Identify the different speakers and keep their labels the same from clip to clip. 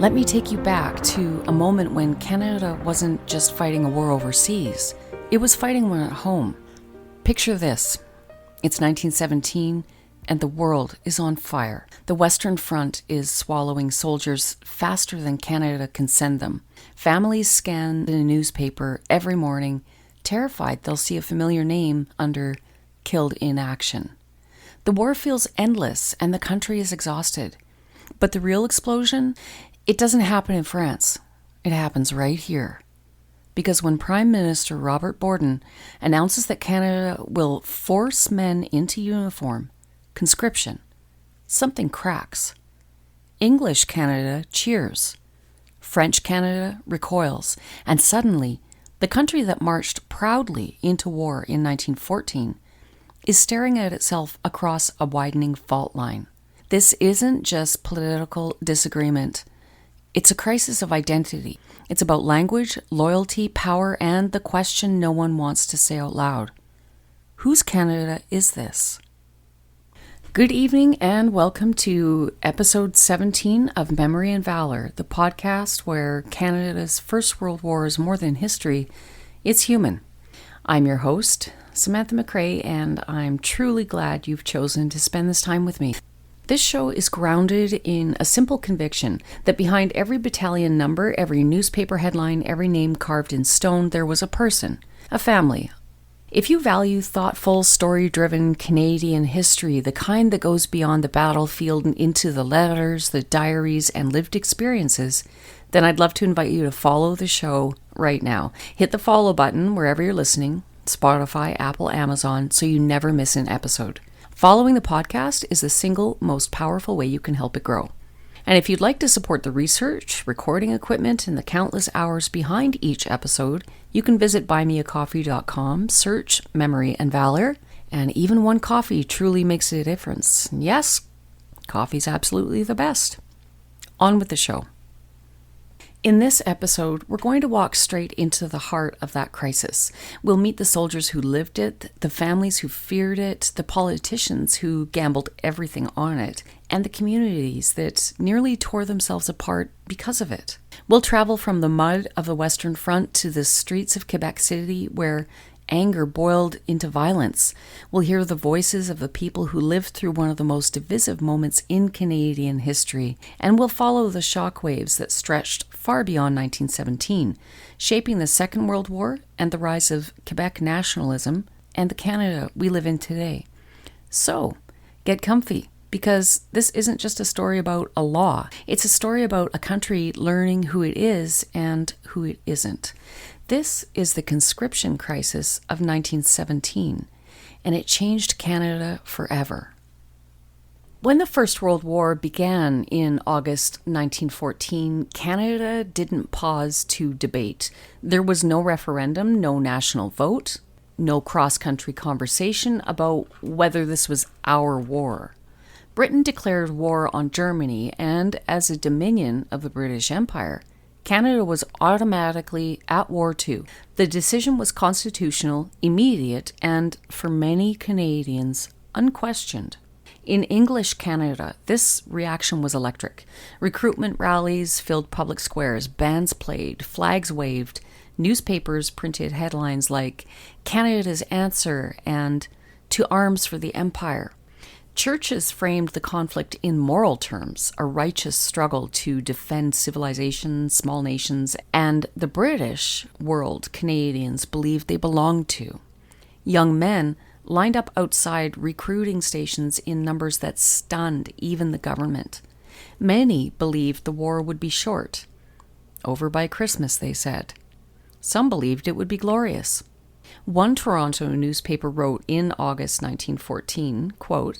Speaker 1: Let me take you back to a moment when Canada wasn't just fighting a war overseas, it was fighting one at home. Picture this. It's 1917 and the world is on fire. The Western Front is swallowing soldiers faster than Canada can send them. Families scan the newspaper every morning, terrified they'll see a familiar name under "Killed in Action." The war feels endless and the country is exhausted. But the real explosion, it doesn't happen in France. It happens right here. Because when Prime Minister Robert Borden announces that Canada will force men into uniform, conscription, something cracks. English Canada cheers. French Canada recoils. And suddenly, the country that marched proudly into war in 1914 is staring at itself across a widening fault line. This isn't just political disagreement. It's a crisis of identity. It's about language, loyalty, power, and the question no one wants to say out loud. Whose Canada is this? Good evening and welcome to episode 17 of Memory and Valour, the podcast where Canada's First World War is more than history, it's human. I'm your host, Samantha McRae, and I'm truly glad you've chosen to spend this time with me. This show is grounded in a simple conviction that behind every battalion number, every newspaper headline, every name carved in stone, there was a person, a family. If you value thoughtful, story-driven Canadian history, the kind that goes beyond the battlefield and into the letters, the diaries, and lived experiences, then I'd love to invite you to follow the show right now. Hit the follow button wherever you're listening, Spotify, Apple, Amazon, so you never miss an episode. Following the podcast is the single most powerful way you can help it grow. And if you'd like to support the research, recording equipment, and the countless hours behind each episode, you can visit buymeacoffee.com, search Memory and Valour, and even one coffee truly makes a difference. Yes, coffee's absolutely the best. On with the show. In this episode, we're going to walk straight into the heart of that crisis. We'll meet the soldiers who lived it, the families who feared it, the politicians who gambled everything on it, and the communities that nearly tore themselves apart because of it. We'll travel from the mud of the Western Front to the streets of Quebec City where anger boiled into violence. We'll hear the voices of the people who lived through one of the most divisive moments in Canadian history, and we'll follow the shockwaves that stretched far beyond 1917, shaping the Second World War and the rise of Quebec nationalism and the Canada we live in today. So, get comfy, because this isn't just a story about a law. It's a story about a country learning who it is and who it isn't. This is the conscription crisis of 1917, and it changed Canada forever. When the First World War began in August 1914, Canada didn't pause to debate. There was no referendum, no national vote, no cross-country conversation about whether this was our war. Britain declared war on Germany, and as a dominion of the British Empire, Canada was automatically at war too. The decision was constitutional, immediate, and for many Canadians, unquestioned. In English Canada, this reaction was electric. Recruitment rallies filled public squares, bands played, flags waved, newspapers printed headlines like "Canada's Answer" and "To Arms for the Empire." Churches framed the conflict in moral terms, a righteous struggle to defend civilization, small nations, and the British world Canadians believed they belonged to. Young men lined up outside recruiting stations in numbers that stunned even the government. Many believed the war would be short. Over by Christmas, they said. Some believed it would be glorious. One Toronto newspaper wrote in August 1914, quote,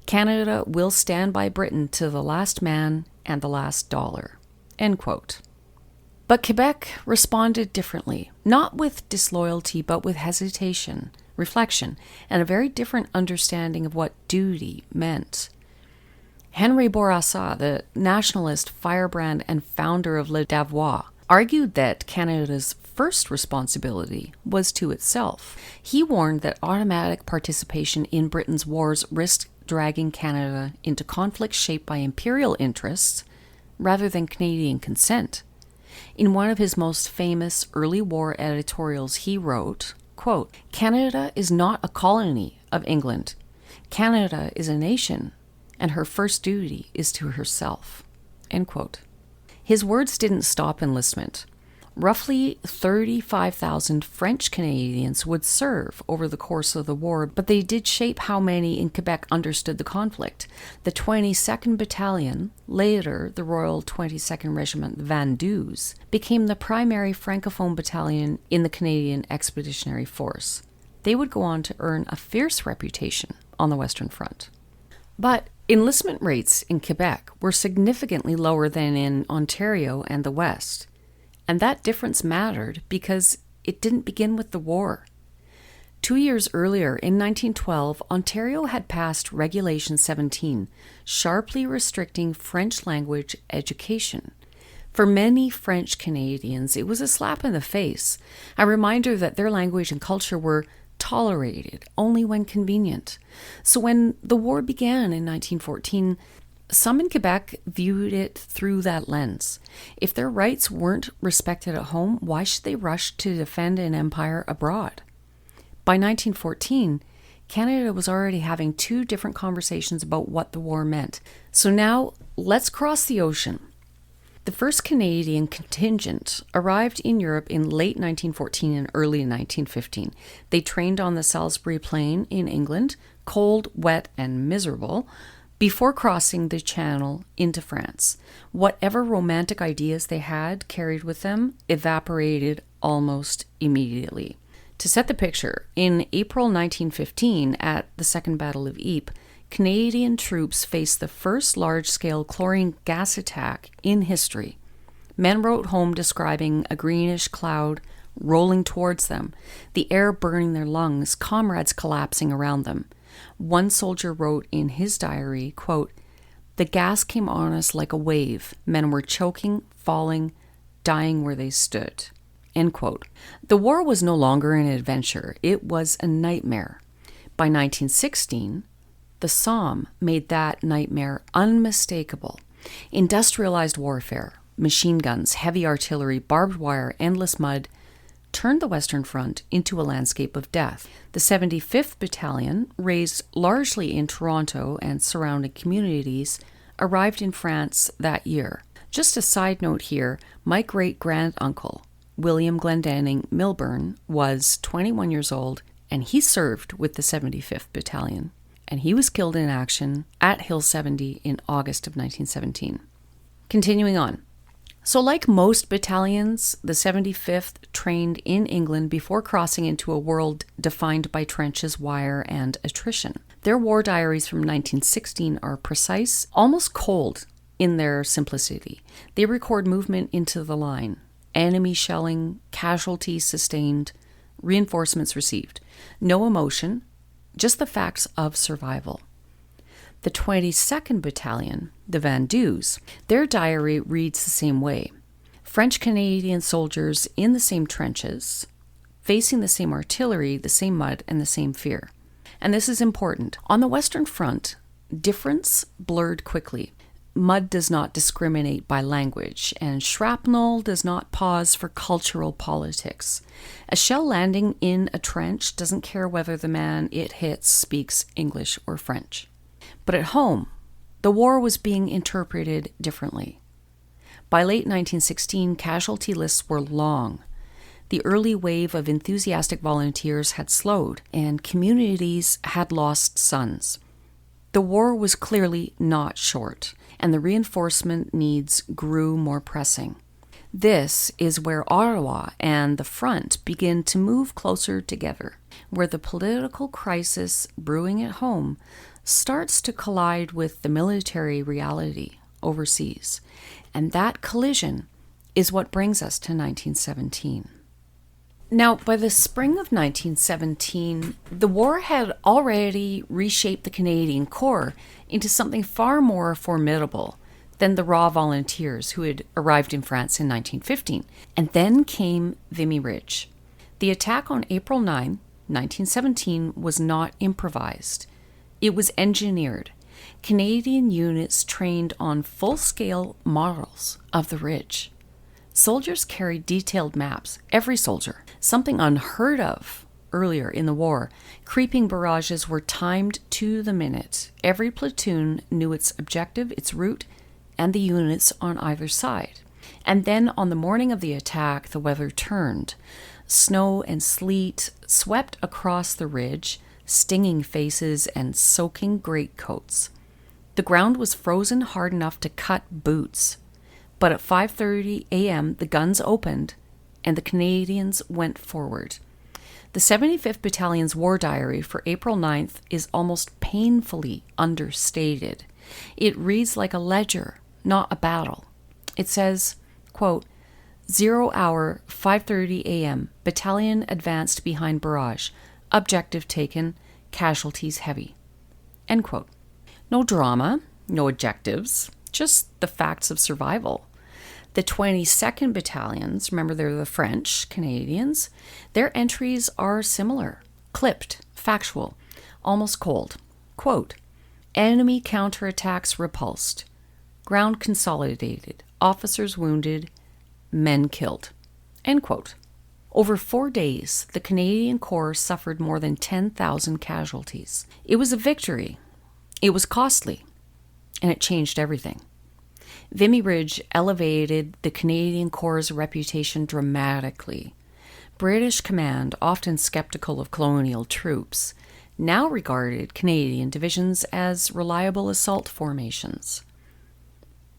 Speaker 1: "Canada will stand by Britain to the last man and the last dollar," end quote. But Quebec responded differently, not with disloyalty, but with hesitation, reflection, and a very different understanding of what duty meant. Henry Bourassa, the nationalist firebrand and founder of Le Devoir, argued that Canada's first responsibility was to itself. He warned that automatic participation in Britain's wars risked dragging Canada into conflicts shaped by imperial interests, rather than Canadian consent. In one of his most famous early war editorials, he wrote, quote, "Canada is not a colony of England. Canada is a nation, and her first duty is to herself." End quote. His words didn't stop enlistment. Roughly 35,000 French Canadians would serve over the course of the war, but they did shape how many in Quebec understood the conflict. The 22nd Battalion, later the Royal 22nd Regiment Vendus, became the primary Francophone battalion in the Canadian Expeditionary Force. They would go on to earn a fierce reputation on the Western Front. But enlistment rates in Quebec were significantly lower than in Ontario and the West. And that difference mattered because it didn't begin with the war. 2 years earlier, in 1912, Ontario had passed Regulation 17, sharply restricting French language education. For many French Canadians, it was a slap in the face, a reminder that their language and culture were tolerated only when convenient. So when the war began in 1914, some in Quebec viewed it through that lens. If their rights weren't respected at home, why should they rush to defend an empire abroad? By 1914, Canada was already having two different conversations about what the war meant. So now, let's cross the ocean. The first Canadian contingent arrived in Europe in late 1914 and early 1915. They trained on the Salisbury Plain in England, cold, wet, and miserable, before crossing the Channel into France. Whatever romantic ideas they had carried with them evaporated almost immediately. To set the picture, in April 1915, at the Second Battle of Ypres, Canadian troops faced the first large-scale chlorine gas attack in history. Men wrote home describing a greenish cloud rolling towards them, the air burning their lungs, comrades collapsing around them. One soldier wrote in his diary, quote, "The gas came on us like a wave. Men were choking, falling, dying where they stood." End quote. The war was no longer an adventure. It was a nightmare. By 1916, the Somme made that nightmare unmistakable. Industrialized warfare, machine guns, heavy artillery, barbed wire, endless mud, turned the Western Front into a landscape of death. The 75th Battalion, raised largely in Toronto and surrounding communities, arrived in France that year. Just a side note here, my great-granduncle, William Glendenning Milburn, was 21 years old, and he served with the 75th Battalion, and he was killed in action at Hill 70 in August of 1917. Continuing on. So like most battalions, the 75th trained in England before crossing into a world defined by trenches, wire, and attrition. Their war diaries from 1916 are precise, almost cold in their simplicity. They record movement into the line, enemy shelling, casualties sustained, reinforcements received. No emotion, just the facts of survival. The 22nd Battalion, the Vendus, their diary reads the same way. French-Canadian soldiers in the same trenches, facing the same artillery, the same mud, and the same fear. And this is important. On the Western Front, difference blurred quickly. Mud does not discriminate by language, and shrapnel does not pause for cultural politics. A shell landing in a trench doesn't care whether the man it hits speaks English or French. But at home, the war was being interpreted differently. By late 1916, casualty lists were long. The early wave of enthusiastic volunteers had slowed, and communities had lost sons. The war was clearly not short, and the reinforcement needs grew more pressing. This is where Ottawa and the front begin to move closer together, where the political crisis brewing at home starts to collide with the military reality overseas. And that collision is what brings us to 1917. Now, by the spring of 1917, the war had already reshaped the Canadian Corps into something far more formidable than the raw volunteers who had arrived in France in 1915. And then came Vimy Ridge. The attack on April 9, 1917 was not improvised. It was engineered. Canadian units trained on full-scale models of the ridge. Soldiers carried detailed maps, every soldier, something unheard of earlier in the war. Creeping barrages were timed to the minute. Every platoon knew its objective, its route, and the units on either side. And then on the morning of the attack, the weather turned. Snow and sleet swept across the ridge, stinging faces and soaking greatcoats. The ground was frozen hard enough to cut boots. But at 5:30 a.m., the guns opened, and the Canadians went forward. The 75th Battalion's war diary for April 9th is almost painfully understated. It reads like a ledger, not a battle. It says, quote, 0 hour, 5:30 a.m., battalion advanced behind barrage. Objective taken, casualties heavy. End quote. No drama, no adjectives, just the facts of survival. The 22nd Battalions, remember they're the French Canadians, their entries are similar, clipped, factual, almost cold. Quote, enemy counterattacks repulsed, ground consolidated, officers wounded, men killed. End quote. Over 4 days, the Canadian Corps suffered more than 10,000 casualties. It was a victory. It was costly, and it changed everything. Vimy Ridge elevated the Canadian Corps' reputation dramatically. British command, often skeptical of colonial troops, now regarded Canadian divisions as reliable assault formations.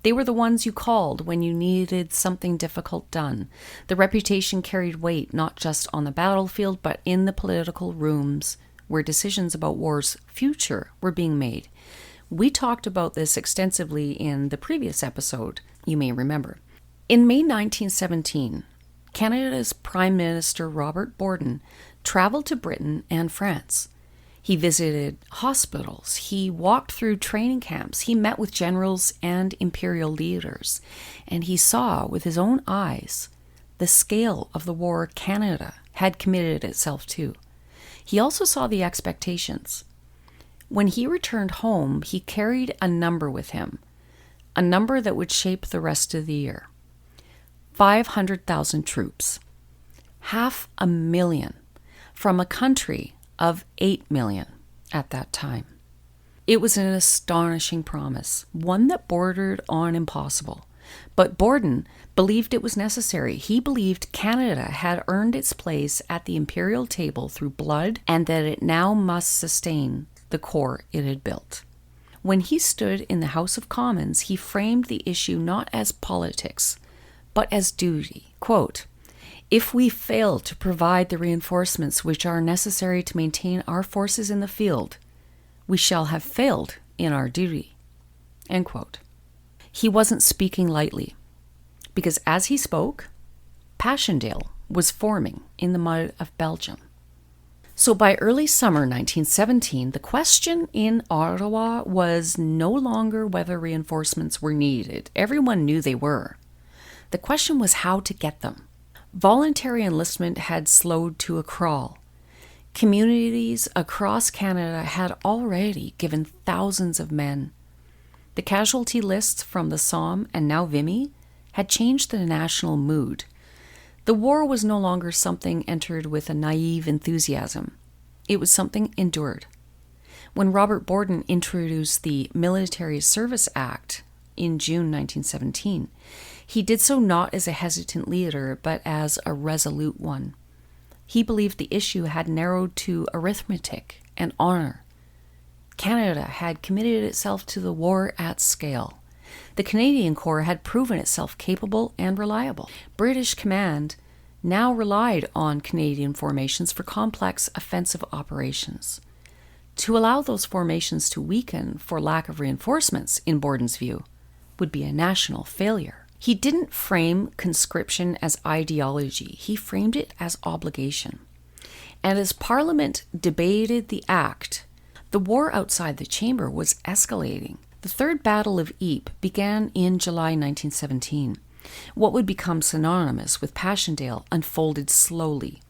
Speaker 1: They were the ones you called when you needed something difficult done. The reputation carried weight not just on the battlefield, but in the political rooms where decisions about war's future were being made. We talked about this extensively in the previous episode, you may remember. In May 1917, Canada's Prime Minister Robert Borden traveled to Britain and France. He visited hospitals, he walked through training camps, he met with generals and imperial leaders, and he saw with his own eyes the scale of the war Canada had committed itself to. He also saw the expectations. When he returned home, he carried a number with him, a number that would shape the rest of the year. 500,000 troops, 500,000 from a country of 8 million at that time. It was an astonishing promise, one that bordered on impossible. But Borden believed it was necessary. He believed Canada had earned its place at the imperial table through blood, and that it now must sustain the core it had built. When he stood in the House of Commons, he framed the issue not as politics, but as duty. Quote, if we fail to provide the reinforcements which are necessary to maintain our forces in the field, we shall have failed in our duty. End quote. He wasn't speaking lightly, because as he spoke, Passchendaele was forming in the mud of Belgium. So by early summer 1917, the question in Ottawa was no longer whether reinforcements were needed. Everyone knew they were. The question was how to get them. Voluntary enlistment had slowed to a crawl. Communities across Canada had already given thousands of men. The casualty lists from the Somme and now Vimy had changed the national mood. The war was no longer something entered with a naive enthusiasm. It was something endured. When Robert Borden introduced the Military Service Act in June 1917, he did so not as a hesitant leader, but as a resolute one. He believed the issue had narrowed to arithmetic and honor. Canada had committed itself to the war at scale. The Canadian Corps had proven itself capable and reliable. British command now relied on Canadian formations for complex offensive operations. To allow those formations to weaken for lack of reinforcements, in Borden's view, would be a national failure. He didn't frame conscription as ideology. He framed it as obligation. And as Parliament debated the act, the war outside the chamber was escalating. The Third Battle of Ypres began in July 1917. What would become synonymous with Passchendaele unfolded slowly.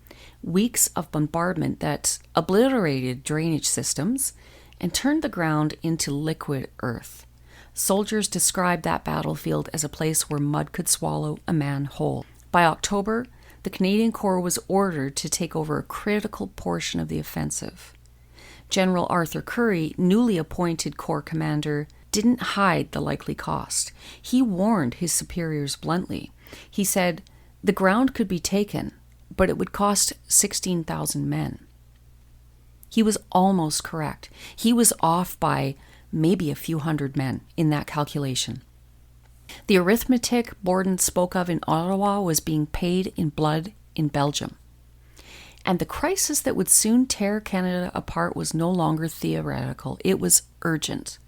Speaker 1: Weeks of bombardment that obliterated drainage systems and turned the ground into liquid earth. Soldiers described that battlefield as a place where mud could swallow a man whole. By October, the Canadian Corps was ordered to take over a critical portion of the offensive. General Arthur Currie, newly appointed Corps commander, didn't hide the likely cost. He warned his superiors bluntly. He said, the ground could be taken, but it would cost 16,000 men. He was almost correct. He was off by maybe a few hundred men in that calculation. The arithmetic Borden spoke of in Ottawa was being paid in blood in Belgium. And the crisis that would soon tear Canada apart was no longer theoretical. It was urgent.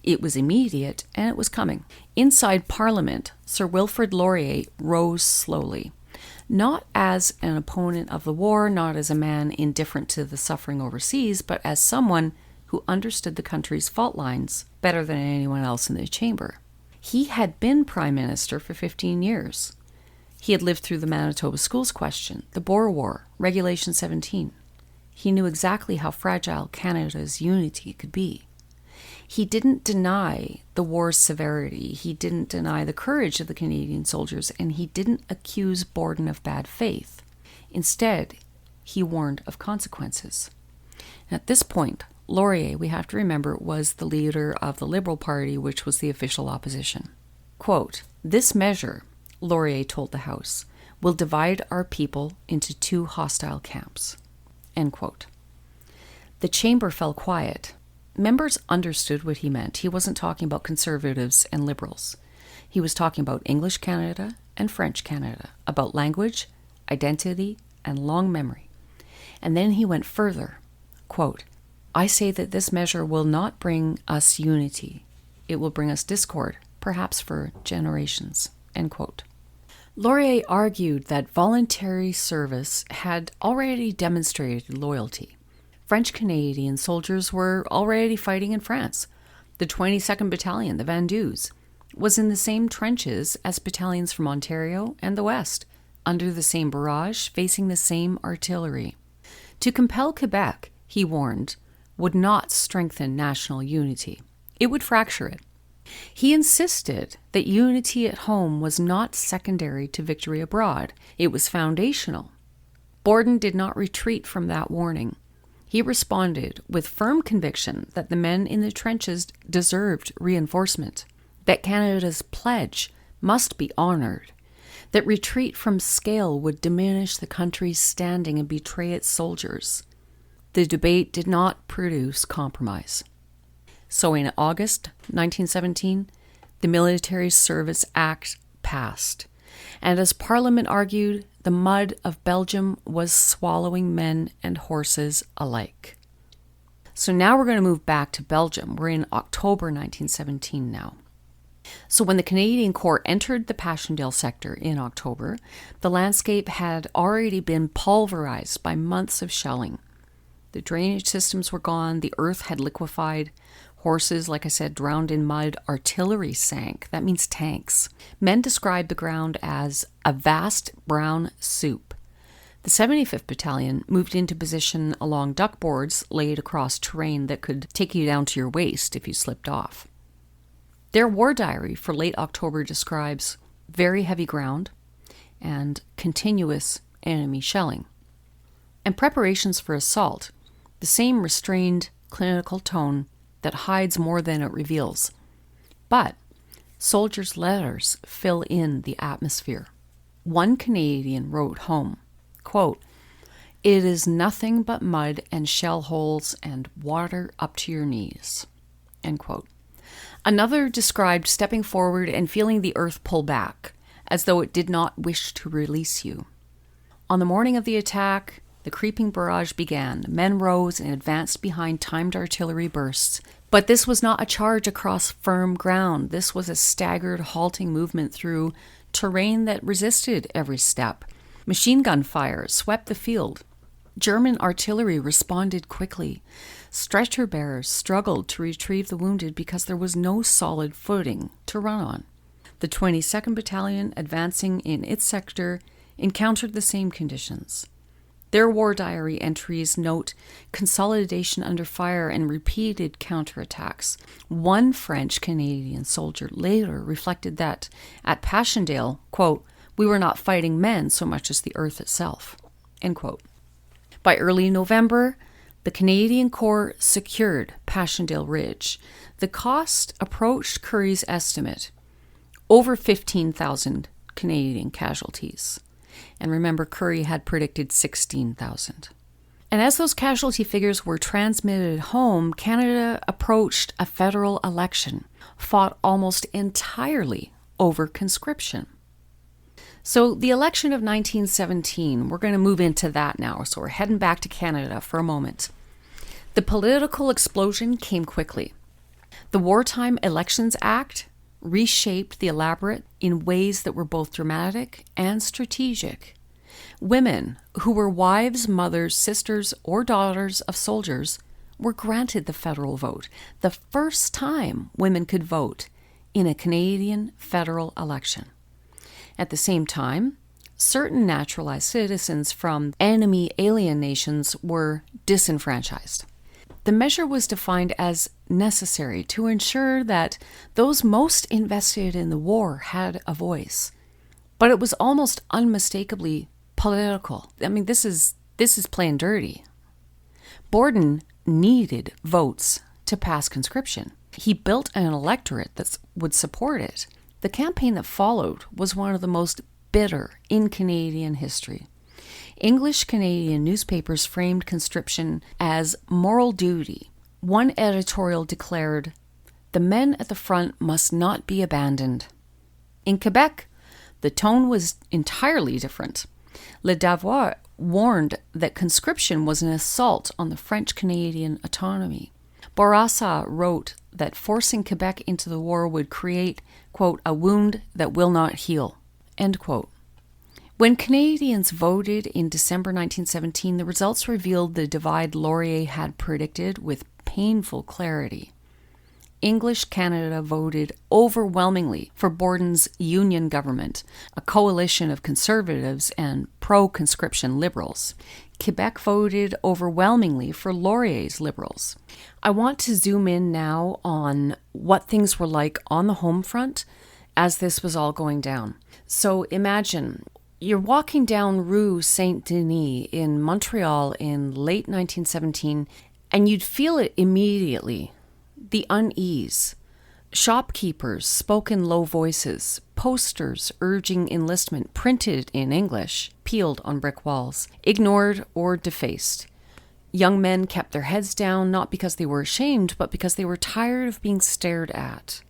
Speaker 1: It was immediate, and it was coming. Inside Parliament, Sir Wilfrid Laurier rose slowly. Not as an opponent of the war, not as a man indifferent to the suffering overseas, but as someone who understood the country's fault lines better than anyone else in the chamber. He had been Prime Minister for 15 years. He had lived through the Manitoba Schools Question, the Boer War, Regulation 17. He knew exactly how fragile Canada's unity could be. He didn't deny the war's severity, he didn't deny the courage of the Canadian soldiers, and he didn't accuse Borden of bad faith. Instead, he warned of consequences. And at this point, Laurier, we have to remember, was the leader of the Liberal Party, which was the official opposition. Quote, "This measure," Laurier told the House, "will divide our people into two hostile camps." End quote. The chamber fell quiet. Members understood what he meant. He wasn't talking about conservatives and liberals. He was talking about English Canada and French Canada, about language, identity, and long memory. And then he went further. Quote, "I say that this measure will not bring us unity. It will bring us discord, perhaps for generations." End quote. Laurier argued that voluntary service had already demonstrated loyalty. French-Canadian soldiers were already fighting in France. The 22nd Battalion, the Vendus, was in the same trenches as battalions from Ontario and the West, under the same barrage, facing the same artillery. To compel Quebec, he warned, would not strengthen national unity. It would fracture it. He insisted that unity at home was not secondary to victory abroad. It was foundational. Borden did not retreat from that warning. He responded with firm conviction that the men in the trenches deserved reinforcement, that Canada's pledge must be honored, that retreat from scale would diminish the country's standing and betray its soldiers. The debate did not produce compromise. So in August 1917, the Military Service Act passed. And as Parliament argued, the mud of Belgium was swallowing men and horses alike. So now we're going to move back to Belgium. We're in October 1917 now. So when the Canadian Corps entered the Passchendaele sector in October, the landscape had already been pulverized by months of shelling. The drainage systems were gone, the earth had liquefied, horses, like I said, drowned in mud, artillery sank. That means tanks. Men described the ground as a vast brown soup. The 75th Battalion moved into position along duckboards laid across terrain that could take you down to your waist if you slipped off. Their war diary for late October describes very heavy ground and continuous enemy shelling. And preparations for assault, the same restrained clinical tone that hides more than it reveals. But soldiers' letters fill in the atmosphere. One Canadian wrote home, quote, "It is nothing but mud and shell holes and water up to your knees." End quote. Another described stepping forward and feeling the earth pull back, as though it did not wish to release you. On the morning of the attack, the creeping barrage began. Men rose and advanced behind timed artillery bursts. But this was not a charge across firm ground. This was a staggered, halting movement through terrain that resisted every step. Machine gun fire swept the field. German artillery responded quickly. Stretcher bearers struggled to retrieve the wounded because there was no solid footing to run on. The 22nd Battalion, advancing in its sector, encountered the same conditions. Their war diary entries note consolidation under fire and repeated counterattacks. One French-Canadian soldier later reflected that at Passchendaele, quote, "we were not fighting men so much as the earth itself," end quote. By early November, the Canadian Corps secured Passchendaele Ridge. The cost approached Currie's estimate, over 15,000 Canadian casualties. And remember, Currie had predicted 16,000. And as those casualty figures were transmitted home, Canada approached a federal election, fought almost entirely over conscription. So the election of 1917, we're going to move into that now. So we're heading back to Canada for a moment. The political explosion came quickly. The Wartime Elections Act reshaped the elaborate in ways that were both dramatic and strategic. Women who were wives, mothers, sisters, or daughters of soldiers were granted the federal vote, the first time women could vote in a Canadian federal election. At the same time, certain naturalized citizens from enemy alien nations were disenfranchised. The measure was defined as necessary to ensure that those most invested in the war had a voice. But it was almost unmistakably political. I mean, this is plain dirty. Borden needed votes to pass conscription. He built an electorate that would support it. The campaign that followed was one of the most bitter in Canadian history. English Canadian newspapers framed conscription as moral duty. One editorial declared, "The men at the front must not be abandoned." In Quebec, the tone was entirely different. Le Devoir warned that conscription was an assault on the French-Canadian autonomy. Bourassa wrote that forcing Quebec into the war would create, quote, "a wound that will not heal," end quote. When Canadians voted in December 1917, the results revealed the divide Laurier had predicted with painful clarity. English Canada voted overwhelmingly for Borden's Union government, a coalition of conservatives and pro-conscription liberals. Quebec voted overwhelmingly for Laurier's liberals. I want to zoom in now on what things were like on the home front as this was all going down. So imagine you're walking down Rue Saint-Denis in Montreal in late 1917, and you'd feel it immediately. The unease. Shopkeepers spoke in low voices. Posters urging enlistment, printed in English, peeled on brick walls, ignored or defaced. Young men kept their heads down, not because they were ashamed, but because they were tired of being stared at.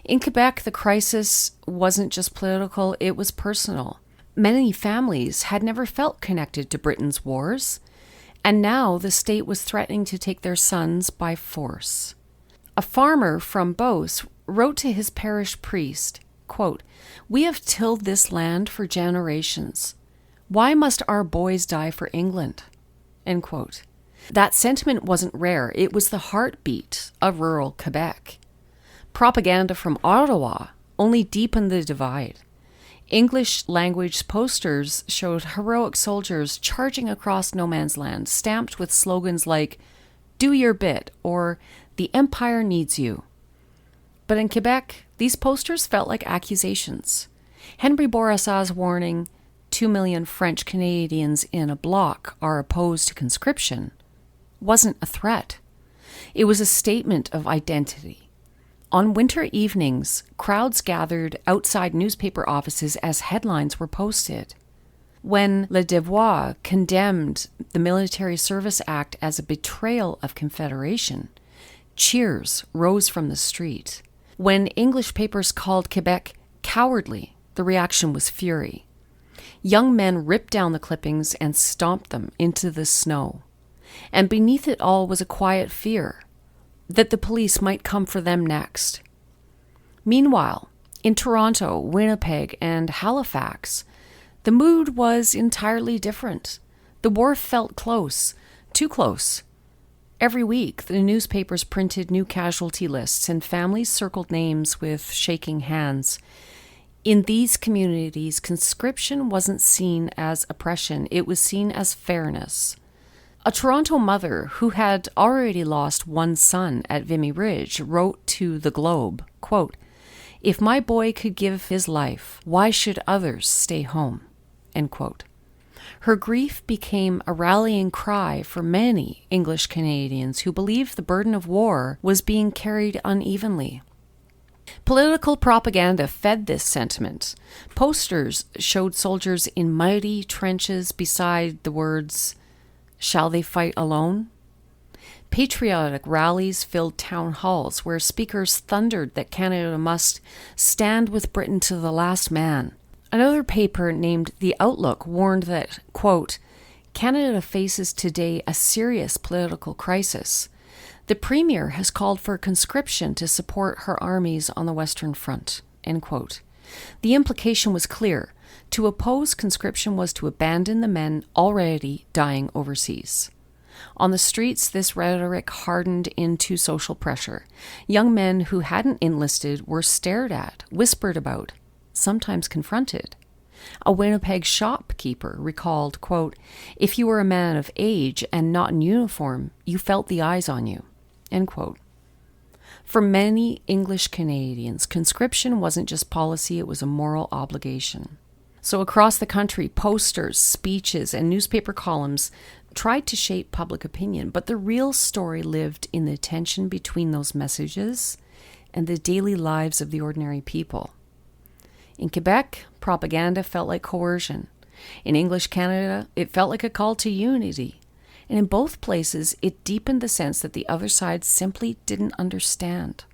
Speaker 1: In Quebec, the crisis wasn't just political, it was personal. Many families had never felt connected to Britain's wars, and now the state was threatening to take their sons by force. A farmer from Beauce wrote to his parish priest, quote, "We have tilled this land for generations. Why must our boys die for England?" End quote. That sentiment wasn't rare. It was the heartbeat of rural Quebec. Propaganda from Ottawa only deepened the divide. English language posters showed heroic soldiers charging across no man's land, stamped with slogans like, "Do your bit," or "The Empire needs you." But in Quebec, these posters felt like accusations. Henry Bourassa's warning, 2 million French Canadians in a bloc are opposed to conscription, wasn't a threat. It was a statement of identity. On winter evenings, crowds gathered outside newspaper offices as headlines were posted. When Le Devoir condemned the Military Service Act as a betrayal of Confederation, cheers rose from the street. When English papers called Quebec cowardly, the reaction was fury. Young men ripped down the clippings and stomped them into the snow. And beneath it all was a quiet fear that the police might come for them next. Meanwhile, in Toronto, Winnipeg, and Halifax, the mood was entirely different. The war felt close, too close. Every week, the newspapers printed new casualty lists, and families circled names with shaking hands. In these communities, conscription wasn't seen as oppression, it was seen as fairness. A Toronto mother who had already lost one son at Vimy Ridge wrote to the Globe, quote, "If my boy could give his life, why should others stay home?" End quote. Her grief became a rallying cry for many English Canadians who believed the burden of war was being carried unevenly. Political propaganda fed this sentiment. Posters showed soldiers in muddy trenches beside the words, "Shall they fight alone?" Patriotic rallies filled town halls where speakers thundered that Canada must stand with Britain to the last man. Another paper named The Outlook warned that, quote, "Canada faces today a serious political crisis. The Premier has called for conscription to support her armies on the Western Front." End quote. The implication was clear. To oppose conscription was to abandon the men already dying overseas. On the streets, this rhetoric hardened into social pressure. Young men who hadn't enlisted were stared at, whispered about, sometimes confronted. A Winnipeg shopkeeper recalled, quote, "If you were a man of age and not in uniform, you felt the eyes on you." End quote. For many English Canadians, conscription wasn't just policy, it was a moral obligation. So across the country, posters, speeches, and newspaper columns tried to shape public opinion, but the real story lived in the tension between those messages and the daily lives of the ordinary people. In Quebec, propaganda felt like coercion. In English Canada, it felt like a call to unity. And in both places, it deepened the sense that the other side simply didn't understand.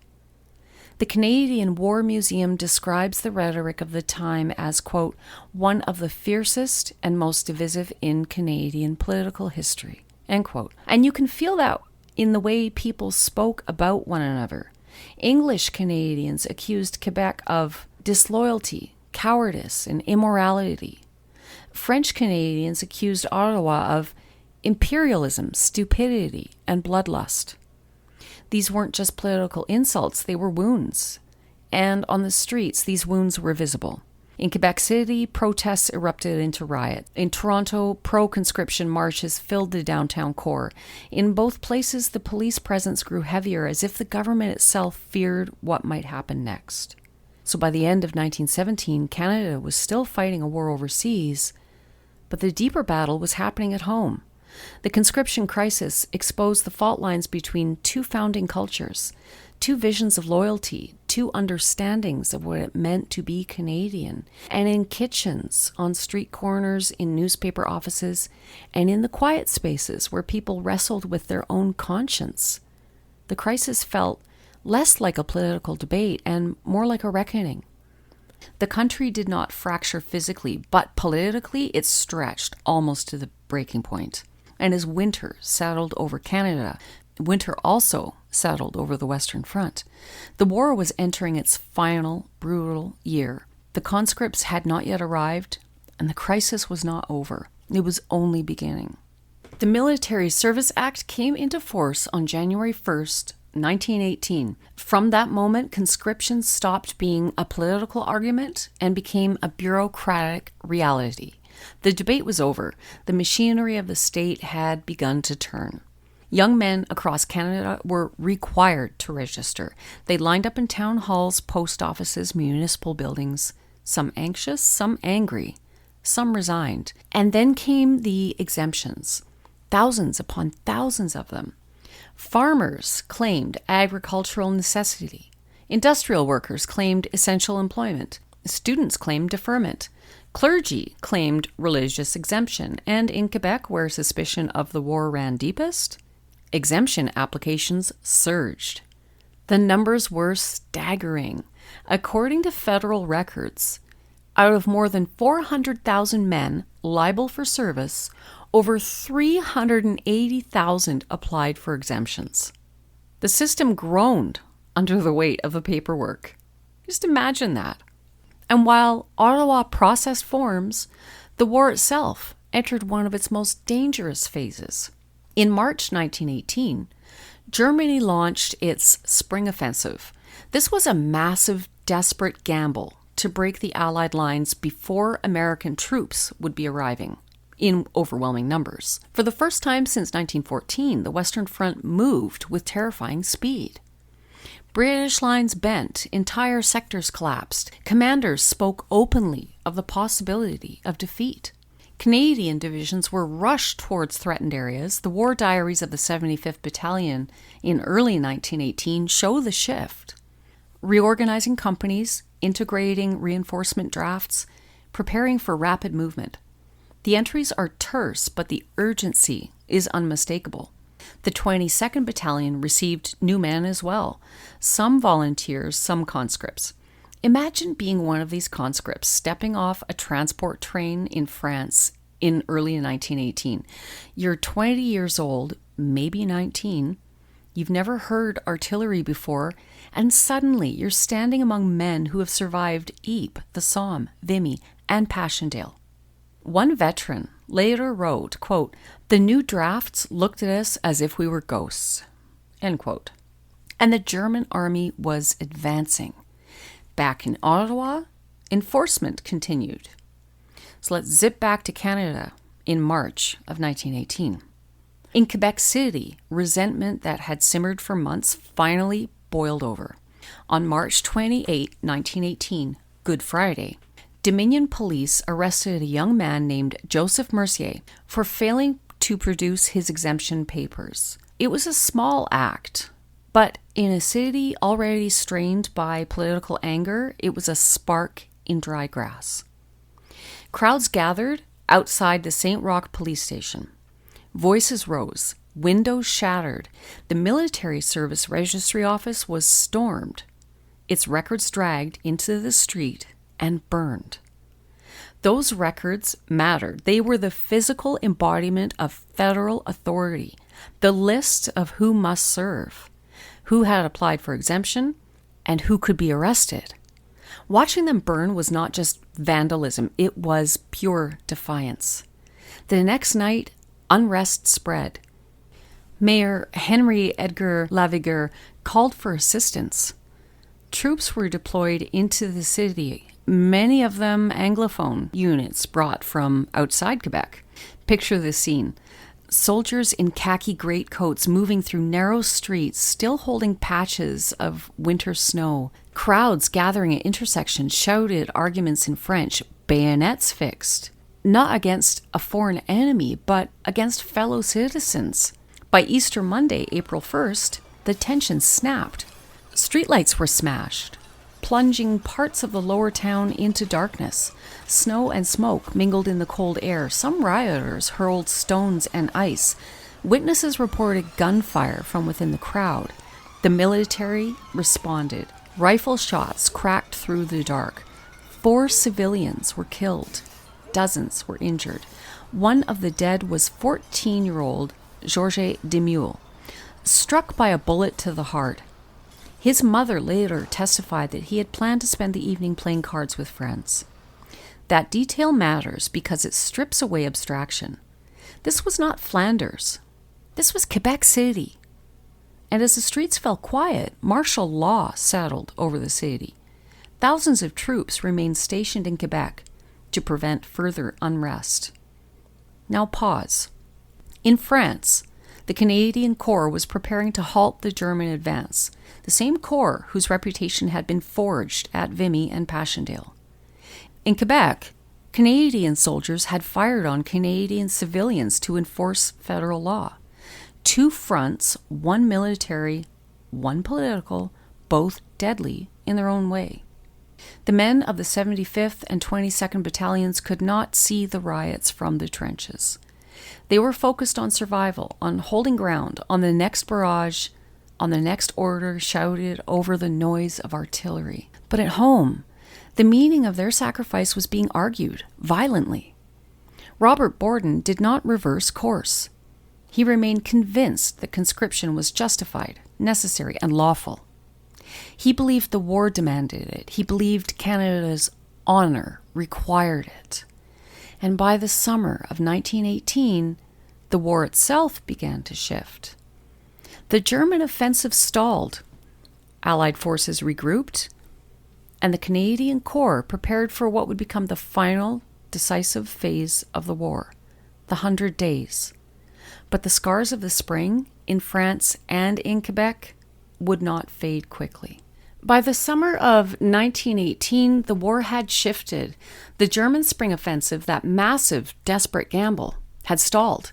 Speaker 1: The Canadian War Museum describes the rhetoric of the time as, quote, "one of the fiercest and most divisive in Canadian political history," end quote. And you can feel that in the way people spoke about one another. English Canadians accused Quebec of disloyalty, cowardice, and immorality. French Canadians accused Ottawa of imperialism, stupidity, and bloodlust. These weren't just political insults, they were wounds. And on the streets, these wounds were visible. In Quebec City, protests erupted into riot. In Toronto, pro-conscription marches filled the downtown core. In both places, the police presence grew heavier, as if the government itself feared what might happen next. So by the end of 1917, Canada was still fighting a war overseas, but the deeper battle was happening at home. The conscription crisis exposed the fault lines between two founding cultures, two visions of loyalty, two understandings of what it meant to be Canadian. And in kitchens, on street corners, in newspaper offices, and in the quiet spaces where people wrestled with their own conscience, the crisis felt less like a political debate and more like a reckoning. The country did not fracture physically, but politically it stretched almost to the breaking point. And as winter settled over Canada, winter also settled over the Western Front. The war was entering its final, brutal year. The conscripts had not yet arrived, and the crisis was not over. It was only beginning. The Military Service Act came into force on January 1st, 1918. From that moment, conscription stopped being a political argument and became a bureaucratic reality. The debate was over. The machinery of the state had begun to turn. Young men across Canada were required to register. They lined up in town halls, post offices, municipal buildings, some anxious, some angry, some resigned. And then came the exemptions, thousands upon thousands of them. Farmers claimed agricultural necessity. Industrial workers claimed essential employment. Students claimed deferment. Clergy claimed religious exemption, and in Quebec, where suspicion of the war ran deepest, exemption applications surged. The numbers were staggering. According to federal records, out of more than 400,000 men liable for service, over 380,000 applied for exemptions. The system groaned under the weight of the paperwork. Just imagine that. And while Ottawa processed forms, the war itself entered one of its most dangerous phases. In March 1918, Germany launched its Spring Offensive. This was a massive, desperate gamble to break the Allied lines before American troops would be arriving in overwhelming numbers. For the first time since 1914, the Western Front moved with terrifying speed. British lines bent, entire sectors collapsed. Commanders spoke openly of the possibility of defeat. Canadian divisions were rushed towards threatened areas. The war diaries of the 75th Battalion in early 1918 show the shift. Reorganizing companies, integrating reinforcement drafts, preparing for rapid movement. The entries are terse, but the urgency is unmistakable. The 22nd Battalion received new men as well. Some volunteers, some conscripts. Imagine being one of these conscripts stepping off a transport train in France in early 1918. You're 20 years old, maybe 19. You've never heard artillery before, and suddenly you're standing among men who have survived Ypres, the Somme, Vimy, and Passchendaele. One veteran later wrote, quote, "The new drafts looked at us as if we were ghosts," end quote. And the German army was advancing. Back in Ottawa, enforcement continued. So let's zip back to Canada in March of 1918. In Quebec City, resentment that had simmered for months finally boiled over. On March 28, 1918, Good Friday, Dominion police arrested a young man named Joseph Mercier for failing to produce his exemption papers. It was a small act, but in a city already strained by political anger, it was a spark in dry grass. Crowds gathered outside the St. Roch police station. Voices rose, windows shattered. The military service registry office was stormed, its records dragged into the street and burned. Those records mattered. They were the physical embodiment of federal authority, the list of who must serve, who had applied for exemption, and who could be arrested. Watching them burn was not just vandalism, it was pure defiance. The next night, unrest spread. Mayor Henry Edgar Lavigueur called for assistance. Troops were deployed into the city, many of them Anglophone units brought from outside Quebec. Picture the scene. Soldiers in khaki greatcoats moving through narrow streets, still holding patches of winter snow. Crowds gathering at intersections shouted arguments in French, bayonets fixed. Not against a foreign enemy, but against fellow citizens. By Easter Monday, April 1st, the tension snapped. Streetlights were smashed, plunging parts of the lower town into darkness. Snow and smoke mingled in the cold air. Some rioters hurled stones and ice. Witnesses reported gunfire from within the crowd. The military responded. Rifle shots cracked through the dark. 4 civilians were killed. Dozens were injured. One of the dead was 14-year-old Georges Demule, struck by a bullet to the heart. His mother later testified that he had planned to spend the evening playing cards with friends. That detail matters because it strips away abstraction. This was not Flanders. This was Quebec City. And as the streets fell quiet, martial law settled over the city. Thousands of troops remained stationed in Quebec to prevent further unrest. Now pause. In France, the Canadian Corps was preparing to halt the German advance, the same corps whose reputation had been forged at Vimy and Passchendaele. In Quebec, Canadian soldiers had fired on Canadian civilians to enforce federal law. 2 fronts, one military, one political, both deadly in their own way. The men of the 75th and 22nd Battalions could not see the riots from the trenches. They were focused on survival, on holding ground, on the next barrage, on the next order shouted over the noise of artillery. But at home, the meaning of their sacrifice was being argued violently. Robert Borden did not reverse course. He remained convinced that conscription was justified, necessary, and lawful. He believed the war demanded it. He believed Canada's honor required it. And by the summer of 1918, the war itself began to shift. The German offensive stalled. Allied forces regrouped, and the Canadian Corps prepared for what would become the final decisive phase of the war, the 100 Days. But the scars of the spring in France and in Quebec would not fade quickly. By the summer of 1918, the war had shifted. The German spring offensive, that massive, desperate gamble, had stalled.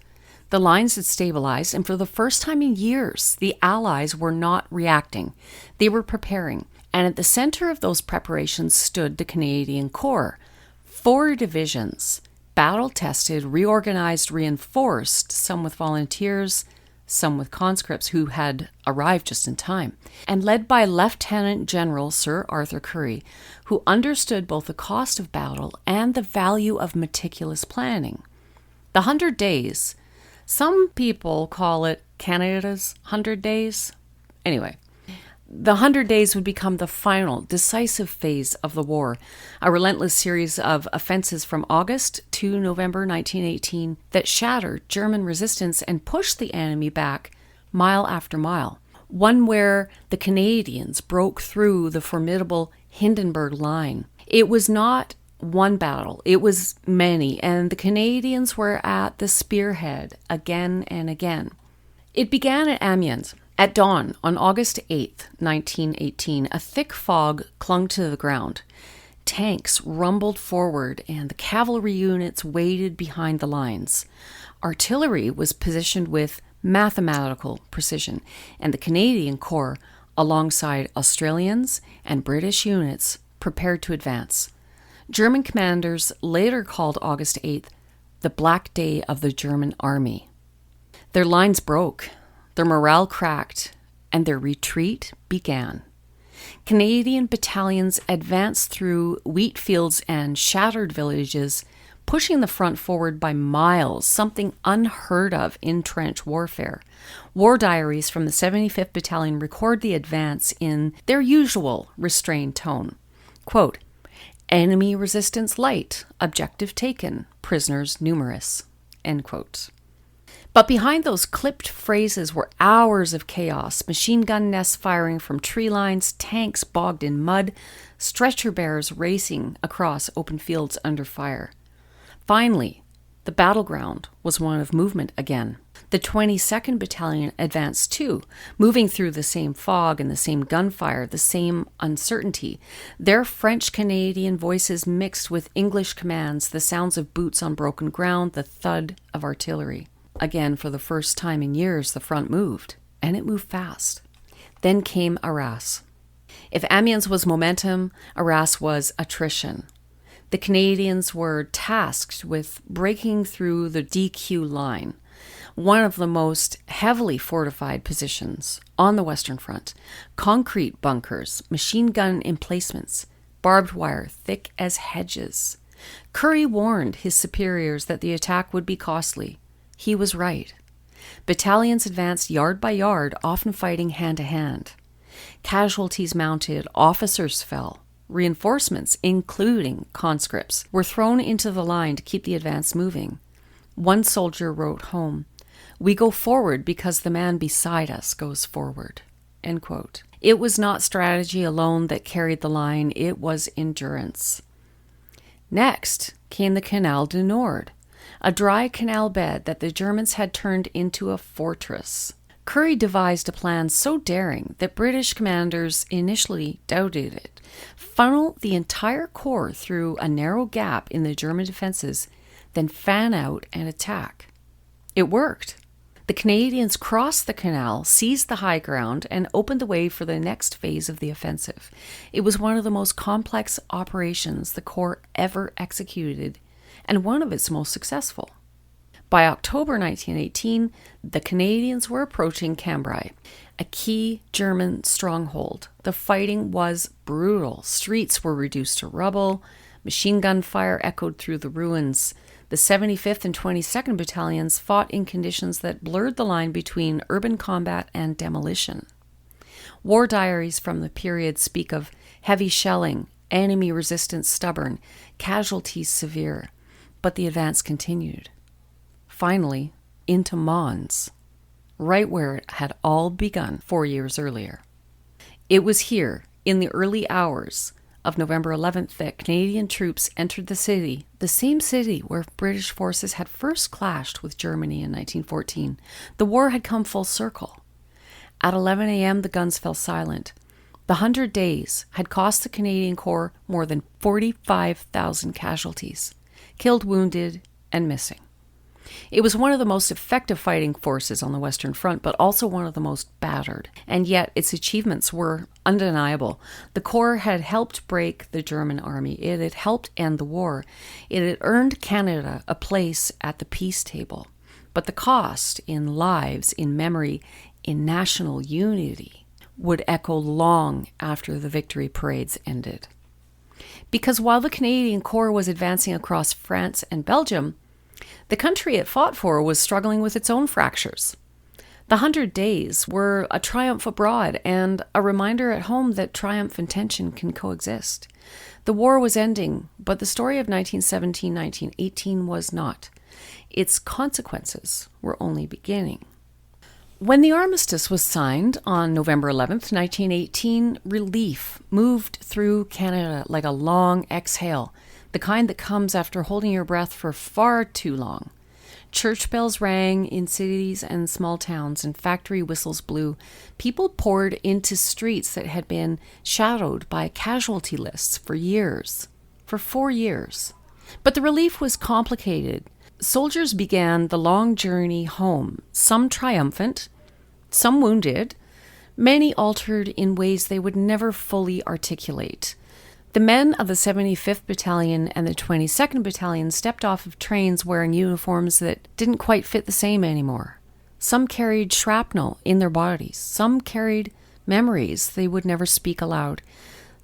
Speaker 1: The lines had stabilized, and for the first time in years, the Allies were not reacting. They were preparing. And at the center of those preparations stood the Canadian Corps. 4 divisions, battle-tested, reorganized, reinforced, some with volunteers, some with conscripts who had arrived just in time, and led by Lieutenant General Sir Arthur Currie, who understood both the cost of battle and the value of meticulous planning. The 100 Days, some people call it Canada's 100 Days. Anyway, the 100 Days would become the final, decisive phase of the war, a relentless series of offenses from August to November 1918 that shattered German resistance and pushed the enemy back mile after mile. One where the Canadians broke through the formidable Hindenburg Line. It was not one battle, it was many, and the Canadians were at the spearhead again and again. It began at Amiens. At dawn, on August 8, 1918, a thick fog clung to the ground. Tanks rumbled forward, and the cavalry units waited behind the lines. Artillery was positioned with mathematical precision, and the Canadian Corps, alongside Australians and British units, prepared to advance. German commanders later called August 8th the Black Day of the German Army. Their lines broke. Their morale cracked, and their retreat began. Canadian battalions advanced through wheat fields and shattered villages, pushing the front forward by miles, something unheard of in trench warfare. War diaries from the 75th Battalion record the advance in their usual restrained tone. Quote, "Enemy resistance light, objective taken, prisoners numerous." End quote. But behind those clipped phrases were hours of chaos, machine gun nests firing from tree lines, tanks bogged in mud, stretcher bearers racing across open fields under fire. Finally, the battleground was one of movement again. The 22nd Battalion advanced too, moving through the same fog and the same gunfire, the same uncertainty. Their French-Canadian voices mixed with English commands, the sounds of boots on broken ground, the thud of artillery. Again, for the first time in years, the front moved, and it moved fast. Then came Arras. If Amiens was momentum, Arras was attrition. The Canadians were tasked with breaking through the DQ line, one of the most heavily fortified positions on the Western Front. Concrete bunkers, machine gun emplacements, barbed wire thick as hedges. Currie warned his superiors that the attack would be costly. He was right. Battalions advanced yard by yard, often fighting hand to hand. Casualties mounted, officers fell. Reinforcements, including conscripts, were thrown into the line to keep the advance moving. One soldier wrote home, "We go forward because the man beside us goes forward." End quote. It was not strategy alone that carried the line, it was endurance. Next came the Canal du Nord, a dry canal bed that the Germans had turned into a fortress. Currie devised a plan so daring that British commanders initially doubted it. Funnel the entire corps through a narrow gap in the German defenses, then fan out and attack. It worked. The Canadians crossed the canal, seized the high ground, and opened the way for the next phase of the offensive. It was one of the most complex operations the Corps ever executed, and one of its most successful. By October 1918, the Canadians were approaching Cambrai, a key German stronghold. The fighting was brutal. Streets were reduced to rubble. Machine gun fire echoed through the ruins. The 75th and 22nd Battalions fought in conditions that blurred the line between urban combat and demolition. War diaries from the period speak of heavy shelling, enemy resistance stubborn, casualties severe. But the advance continued. Finally, into Mons, right where it had all begun 4 years earlier. It was here, in the early hours of November 11th that Canadian troops entered the city, the same city where British forces had first clashed with Germany in 1914. The war had come full circle. At 11 a.m., the guns fell silent. The 100 days had cost the Canadian Corps more than 45,000 casualties, killed, wounded, and missing. It was one of the most effective fighting forces on the Western Front, but also one of the most battered. And yet its achievements were undeniable. The Corps had helped break the German army. It had helped end the war. It had earned Canada a place at the peace table. But the cost in lives, in memory, in national unity would echo long after the victory parades ended. Because while the Canadian Corps was advancing across France and Belgium, the country it fought for was struggling with its own fractures. The 100 days were a triumph abroad and a reminder at home that triumph and tension can coexist. The war was ending, but the story of 1917-1918 was not. Its consequences were only beginning. When the armistice was signed on November 11th, 1918, relief moved through Canada like a long exhale, the kind that comes after holding your breath for far too long. Church bells rang in cities and small towns, and factory whistles blew. People poured into streets that had been shadowed by casualty lists for years, for 4 years. But the relief was complicated. Soldiers began the long journey home, some triumphant, some wounded, many altered in ways they would never fully articulate. The men of the 75th Battalion and the 22nd Battalion stepped off of trains wearing uniforms that didn't quite fit the same anymore. Some carried shrapnel in their bodies. Some carried memories they would never speak aloud.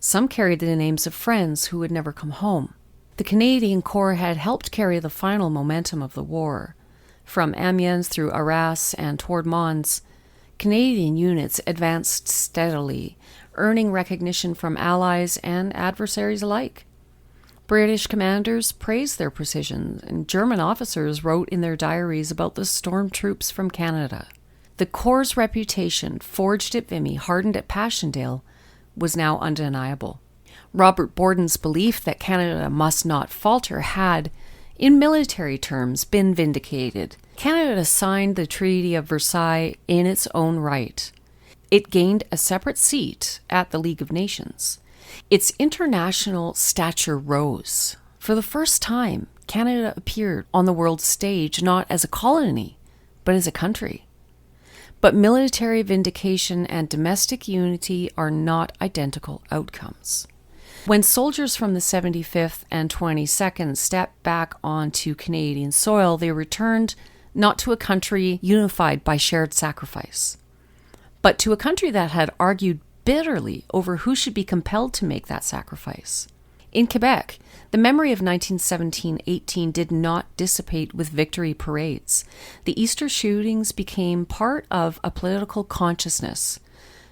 Speaker 1: Some carried the names of friends who would never come home. The Canadian Corps had helped carry the final momentum of the war. From Amiens through Arras and toward Mons, Canadian units advanced steadily, earning recognition from allies and adversaries alike. British commanders praised their precision, and German officers wrote in their diaries about the stormtroops from Canada. The Corps' reputation, forged at Vimy, hardened at Passchendaele, was now undeniable. Robert Borden's belief that Canada must not falter had, in military terms, been vindicated. Canada signed the Treaty of Versailles in its own right. It gained a separate seat at the League of Nations. Its international stature rose. For the first time, Canada appeared on the world stage not as a colony, but as a country. But military vindication and domestic unity are not identical outcomes. When soldiers from the 75th and 22nd stepped back onto Canadian soil, they returned not to a country unified by shared sacrifice, but to a country that had argued bitterly over who should be compelled to make that sacrifice. In Quebec, the memory of 1917-18 did not dissipate with victory parades. The Easter shootings became part of a political consciousness,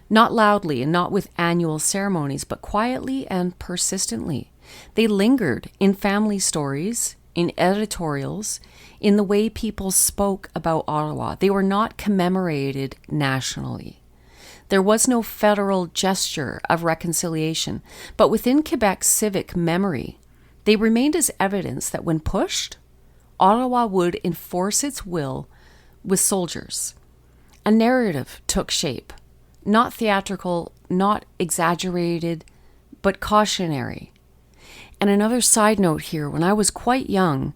Speaker 1: not loudly and not with annual ceremonies, but quietly and persistently. They lingered in family stories, in editorials, in the way people spoke about Ottawa. They were not commemorated nationally. There was no federal gesture of reconciliation, but within Quebec's civic memory, they remained as evidence that when pushed, Ottawa would enforce its will with soldiers. A narrative took shape, not theatrical, not exaggerated, but cautionary. And another side note here, when I was quite young,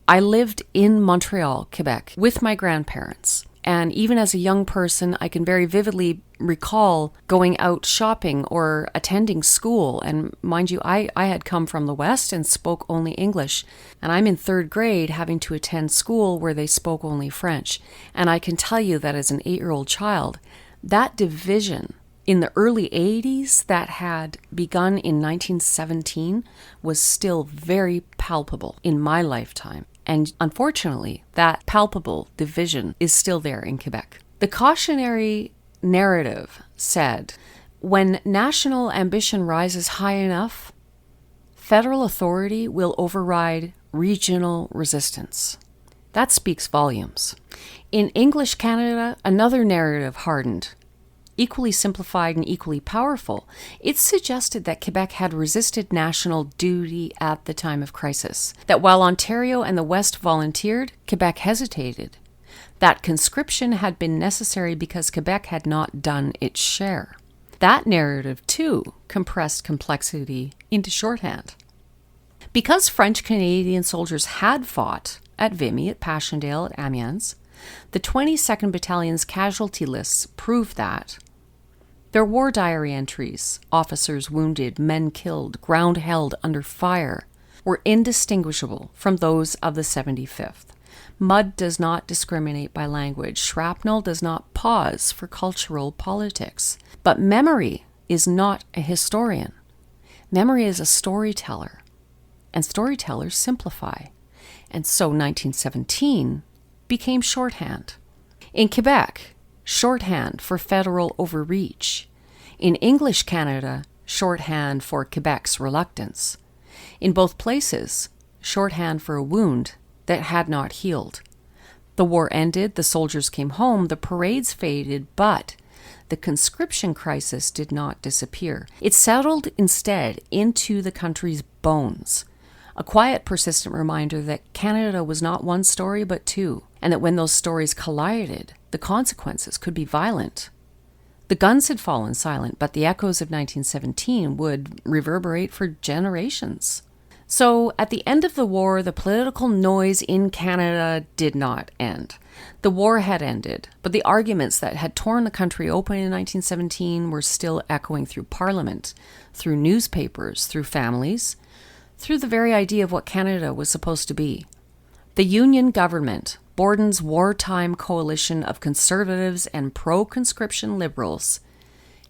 Speaker 1: I lived in Montreal, Quebec, with my grandparents. And even as a young person, I can very vividly recall going out shopping or attending school. And mind you, I had come from the West and spoke only English. And I'm in 3rd grade having to attend school where they spoke only French. And I can tell you that as an 8-year-old child, that division in the early 80s that had begun in 1917 was still very palpable in my lifetime. And unfortunately, that palpable division is still there in Quebec. The cautionary narrative said, when national ambition rises high enough, federal authority will override regional resistance. That speaks volumes. In English Canada, another narrative hardened. equally simplified and equally powerful, it suggested that Quebec had resisted national duty at the time of crisis, that while Ontario and the West volunteered, Quebec hesitated, that conscription had been necessary because Quebec had not done its share. That narrative, too, compressed complexity into shorthand. Because French Canadian soldiers had fought at Vimy, at Passchendaele, at Amiens, the 22nd Battalion's casualty lists proved that their war diary entries, officers wounded, men killed, ground held under fire, were indistinguishable from those of the 75th. Mud does not discriminate by language. Shrapnel does not pause for cultural politics. But memory is not a historian. Memory is a storyteller. And storytellers simplify. And so 1917 became shorthand. In Quebec, shorthand for federal overreach. In English Canada, shorthand for Quebec's reluctance. In both places, shorthand for a wound that had not healed. The war ended, the soldiers came home, the parades faded, but the conscription crisis did not disappear. It settled instead into the country's bones. A quiet, persistent reminder that Canada was not one story but two, and that when those stories collided, the consequences could be violent. The guns had fallen silent, but the echoes of 1917 would reverberate for generations. So, at the end of the war, the political noise in Canada did not end. The war had ended, but the arguments that had torn the country open in 1917 were still echoing through Parliament, through newspapers, through families, through the very idea of what Canada was supposed to be. The Union government, Borden's wartime coalition of conservatives and pro-conscription liberals,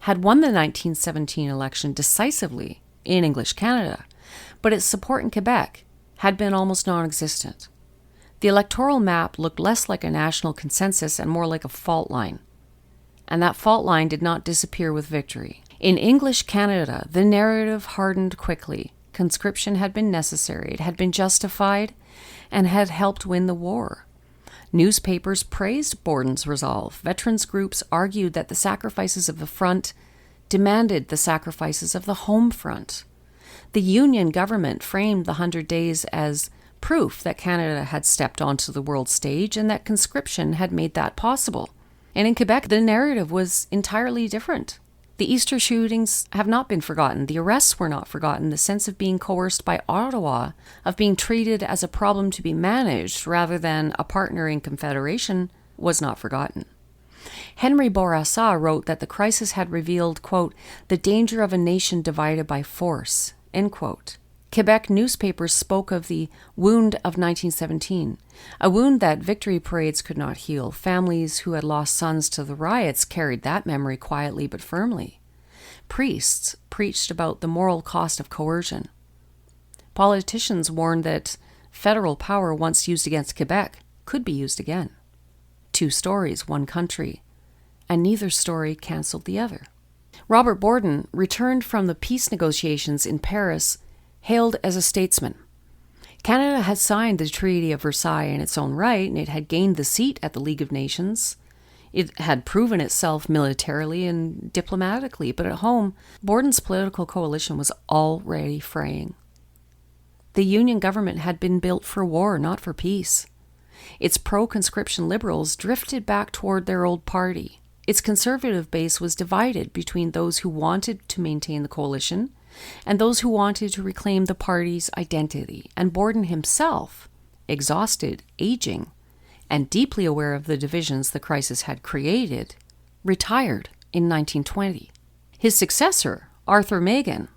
Speaker 1: had won the 1917 election decisively in English Canada, but its support in Quebec had been almost non-existent. The electoral map looked less like a national consensus and more like a fault line. And that fault line did not disappear with victory. In English Canada, the narrative hardened quickly. Conscription had been necessary, it had been justified, and had helped win the war. Newspapers praised Borden's resolve. Veterans groups argued that the sacrifices of the front demanded the sacrifices of the home front. The Union government framed the 100 Days as proof that Canada had stepped onto the world stage and that conscription had made that possible. And in Quebec, the narrative was entirely different. The Easter shootings have not been forgotten. The arrests were not forgotten. The sense of being coerced by Ottawa, of being treated as a problem to be managed rather than a partner in Confederation, was not forgotten. Henry Bourassa wrote that the crisis had revealed, quote, the danger of a nation divided by force, end quote. Quebec newspapers spoke of the wound of 1917, a wound that victory parades could not heal. Families who had lost sons to the riots carried that memory quietly but firmly. Priests preached about the moral cost of coercion. Politicians warned that federal power once used against Quebec could be used again. Two stories, one country, and neither story canceled the other. Robert Borden returned from the peace negotiations in Paris hailed as a statesman. Canada had signed the Treaty of Versailles in its own right, and it had gained the seat at the League of Nations. It had proven itself militarily and diplomatically, but at home, Borden's political coalition was already fraying. The Union government had been built for war, not for peace. Its pro-conscription liberals drifted back toward their old party. Its conservative base was divided between those who wanted to maintain the coalition and those who wanted to reclaim the party's identity. And Borden himself, exhausted, aging, and deeply aware of the divisions the crisis had created, retired in 1920. His successor, Arthur Meighen,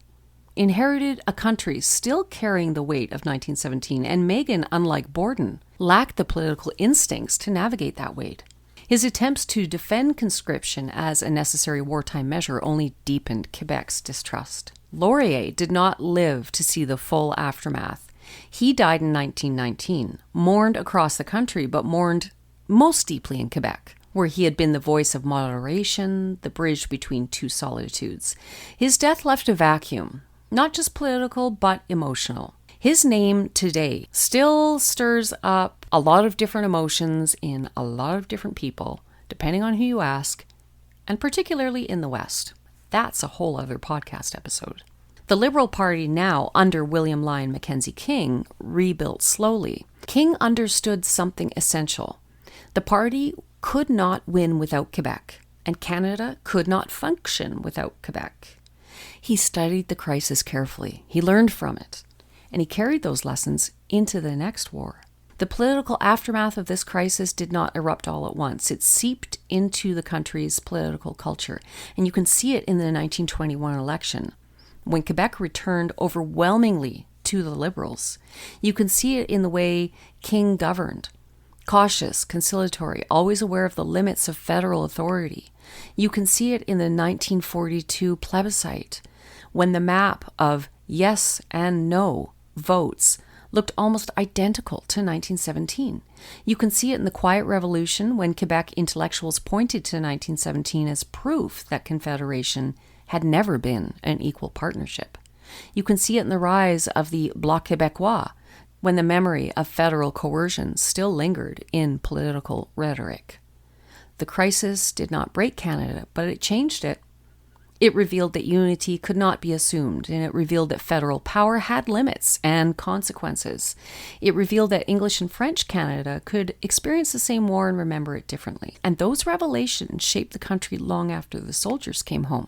Speaker 1: inherited a country still carrying the weight of 1917, and Meighen, unlike Borden, lacked the political instincts to navigate that weight. His attempts to defend conscription as a necessary wartime measure only deepened Quebec's distrust. Laurier did not live to see the full aftermath. He died in 1919, mourned across the country, but mourned most deeply in Quebec, where he had been the voice of moderation, the bridge between two solitudes. His death left a vacuum, not just political, but emotional. His name today still stirs up a lot of different emotions in a lot of different people, depending on who you ask, and particularly in the West. That's a whole other podcast episode. The Liberal Party now, under William Lyon Mackenzie King, rebuilt slowly. King understood something essential. The party could not win without Quebec, and Canada could not function without Quebec. He studied the crisis carefully. He learned from it, and he carried those lessons into the next war. The political aftermath of this crisis did not erupt all at once. It seeped into the country's political culture, and you can see it in the 1921 election, when Quebec returned overwhelmingly to the Liberals. You can see it in the way King governed. Cautious, conciliatory, always aware of the limits of federal authority. You can see it in the 1942 plebiscite, when the map of yes and no votes looked almost identical to 1917. You can see it in the Quiet Revolution, when Quebec intellectuals pointed to 1917 as proof that Confederation had never been an equal partnership. You can see it in the rise of the Bloc Québécois, when the memory of federal coercion still lingered in political rhetoric. The crisis did not break Canada, but it changed it. It revealed that unity could not be assumed, and it revealed that federal power had limits and consequences. It revealed that English and French Canada could experience the same war and remember it differently. And those revelations shaped the country long after the soldiers came home.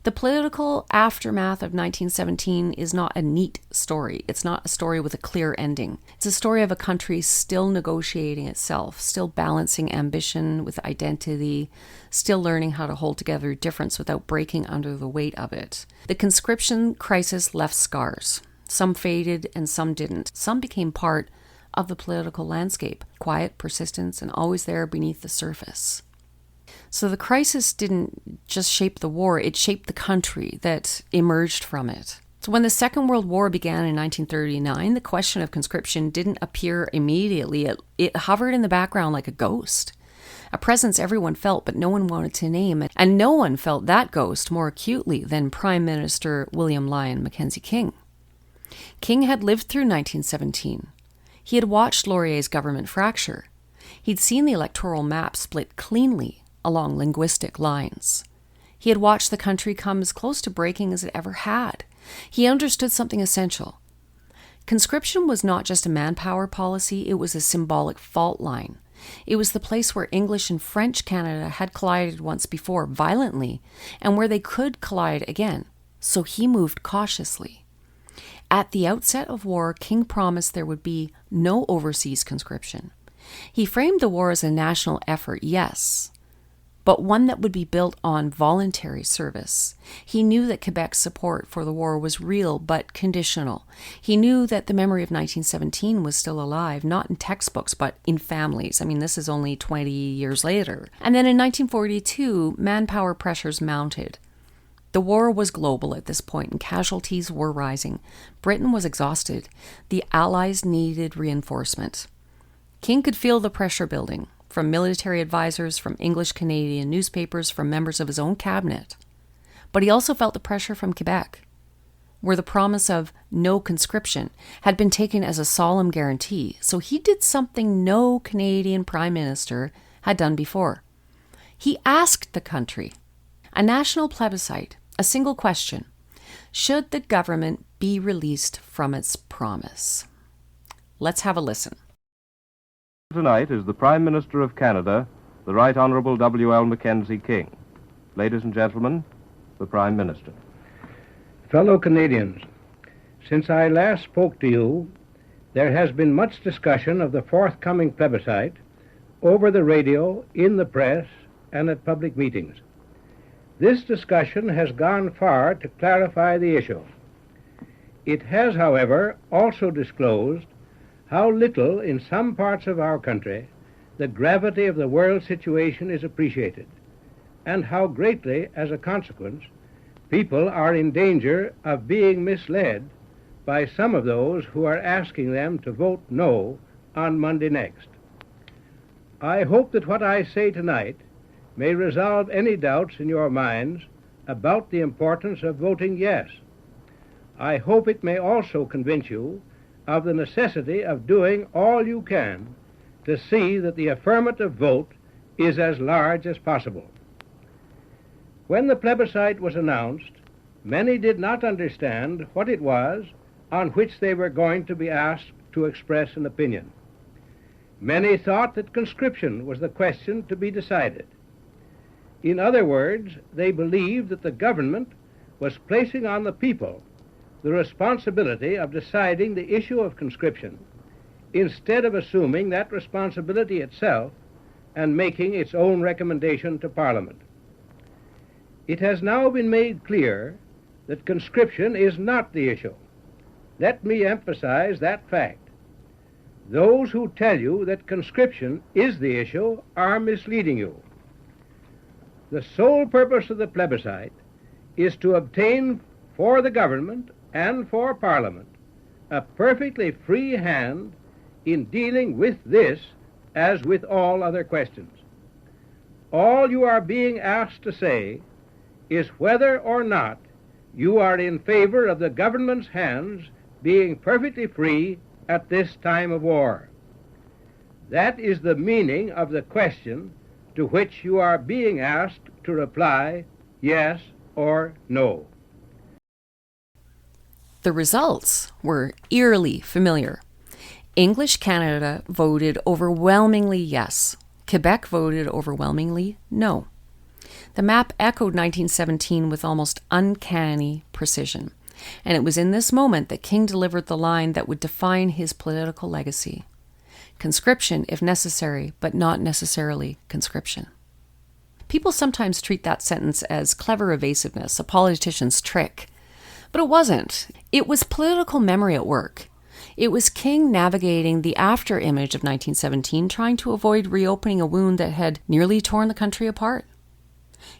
Speaker 1: The political aftermath of 1917 is not a neat story. It's not a story with a clear ending. It's a story of a country still negotiating itself, still balancing ambition with identity, still learning how to hold together difference without breaking under the weight of it. The conscription crisis left scars. Some faded and some didn't. Some became part of the political landscape, quiet, persistent, and always there beneath the surface. So the crisis didn't just shape the war, it shaped the country that emerged from it. So when the Second World War began in 1939, the question of conscription didn't appear immediately. It hovered in the background like a ghost. A presence everyone felt, but no one wanted to name it. And no one felt that ghost more acutely than Prime Minister William Lyon Mackenzie King. King had lived through 1917. He had watched Laurier's government fracture. He'd seen the electoral map split cleanly along linguistic lines. He had watched the country come as close to breaking as it ever had. He understood something essential. Conscription was not just a manpower policy, it was a symbolic fault line. It was the place where English and French Canada had collided once before violently, and where they could collide again. So he moved cautiously. At the outset of war, King promised there would be no overseas conscription. He framed the war as a national effort, yes, but one that would be built on voluntary service. He knew that Quebec's support for the war was real but conditional. He knew that the memory of 1917 was still alive, not in textbooks, but in families. I mean, this is only 20 years later. And then in 1942, manpower pressures mounted. The war was global at this point, and casualties were rising. Britain was exhausted. The Allies needed reinforcement. King could feel the pressure building, from military advisors, from English-Canadian newspapers, from members of his own cabinet. But he also felt the pressure from Quebec, where the promise of no conscription had been taken as a solemn guarantee. So he did something no Canadian Prime Minister had done before. He asked the country, a national plebiscite, a single question: should the government be released from its promise? Let's have a listen.
Speaker 2: Tonight is the Prime Minister of Canada, the Right Honourable W.L. Mackenzie King. Ladies and gentlemen, the Prime Minister.
Speaker 3: Fellow Canadians, since I last spoke to you, there has been much discussion of the forthcoming plebiscite over the radio, in the press, and at public meetings. This discussion has gone far to clarify the issue. It has, however, also disclosed how little in some parts of our country the gravity of the world situation is appreciated, and how greatly, as a consequence, people are in danger of being misled by some of those who are asking them to vote no on Monday next. I hope that what I say tonight may resolve any doubts in your minds about the importance of voting yes. I hope it may also convince you of the necessity of doing all you can to see that the affirmative vote is as large as possible. When the plebiscite was announced, many did not understand what it was on which they were going to be asked to express an opinion. Many thought that conscription was the question to be decided. In other words, they believed that the government was placing on the people the responsibility of deciding the issue of conscription, instead of assuming that responsibility itself and making its own recommendation to Parliament. It has now been made clear that conscription is not the issue. Let me emphasize that fact. Those who tell you that conscription is the issue are misleading you. The sole purpose of the plebiscite is to obtain for the government and for Parliament a perfectly free hand in dealing with this as with all other questions. All you are being asked to say is whether or not you are in favor of the government's hands being perfectly free at this time of war. That is the meaning of the question to which you are being asked to reply yes or no.
Speaker 1: The results were eerily familiar. English Canada voted overwhelmingly yes. Quebec voted overwhelmingly no. The map echoed 1917 with almost uncanny precision, and it was in this moment that King delivered the line that would define his political legacy. Conscription, if necessary, but not necessarily conscription. People sometimes treat that sentence as clever evasiveness, a politician's trick. But it wasn't. It was political memory at work. It was King navigating the after-image of 1917, trying to avoid reopening a wound that had nearly torn the country apart.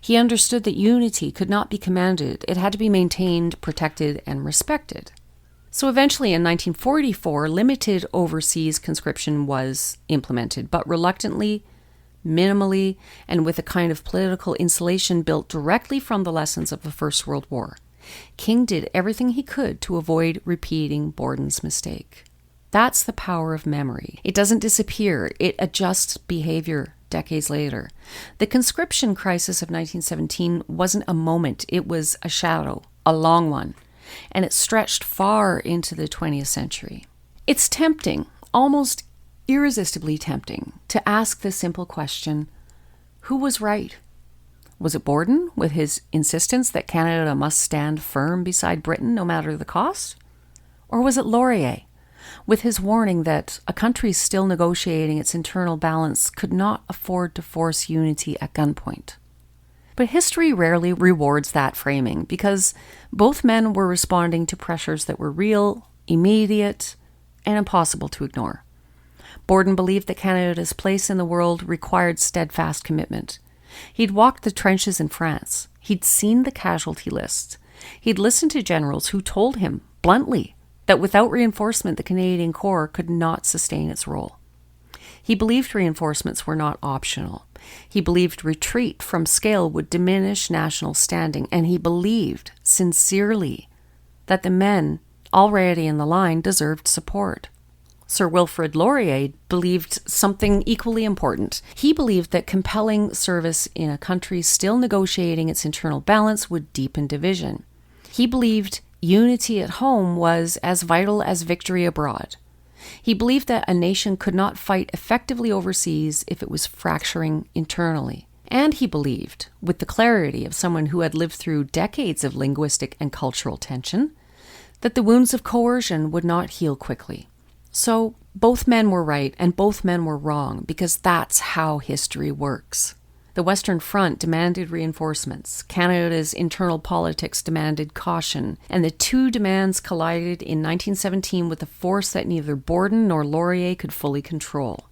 Speaker 1: He understood that unity could not be commanded. It had to be maintained, protected, and respected. So eventually in 1944, limited overseas conscription was implemented, but reluctantly, minimally, and with a kind of political insulation built directly from the lessons of the First World War. King did everything he could to avoid repeating Borden's mistake. That's the power of memory. It doesn't disappear. It adjusts behavior decades later. The conscription crisis of 1917 wasn't a moment. It was a shadow, a long one, and it stretched far into the 20th century. It's tempting, almost irresistibly tempting, to ask the simple question, who was right? Was it Borden, with his insistence that Canada must stand firm beside Britain no matter the cost? Or was it Laurier, with his warning that a country still negotiating its internal balance could not afford to force unity at gunpoint? But history rarely rewards that framing, because both men were responding to pressures that were real, immediate, and impossible to ignore. Borden believed that Canada's place in the world required steadfast commitment. He'd walked the trenches in France. He'd seen the casualty lists. He'd listened to generals who told him, bluntly, that without reinforcement the Canadian Corps could not sustain its role. He believed reinforcements were not optional. He believed retreat from scale would diminish national standing, and he believed, sincerely, that the men already in the line deserved support. Sir Wilfrid Laurier believed something equally important. He believed that compelling service in a country still negotiating its internal balance would deepen division. He believed unity at home was as vital as victory abroad. He believed that a nation could not fight effectively overseas if it was fracturing internally. And he believed, with the clarity of someone who had lived through decades of linguistic and cultural tension, that the wounds of coercion would not heal quickly. So both men were right and both men were wrong, because that's how history works. The Western Front demanded reinforcements, Canada's internal politics demanded caution, and the two demands collided in 1917 with a force that neither Borden nor Laurier could fully control.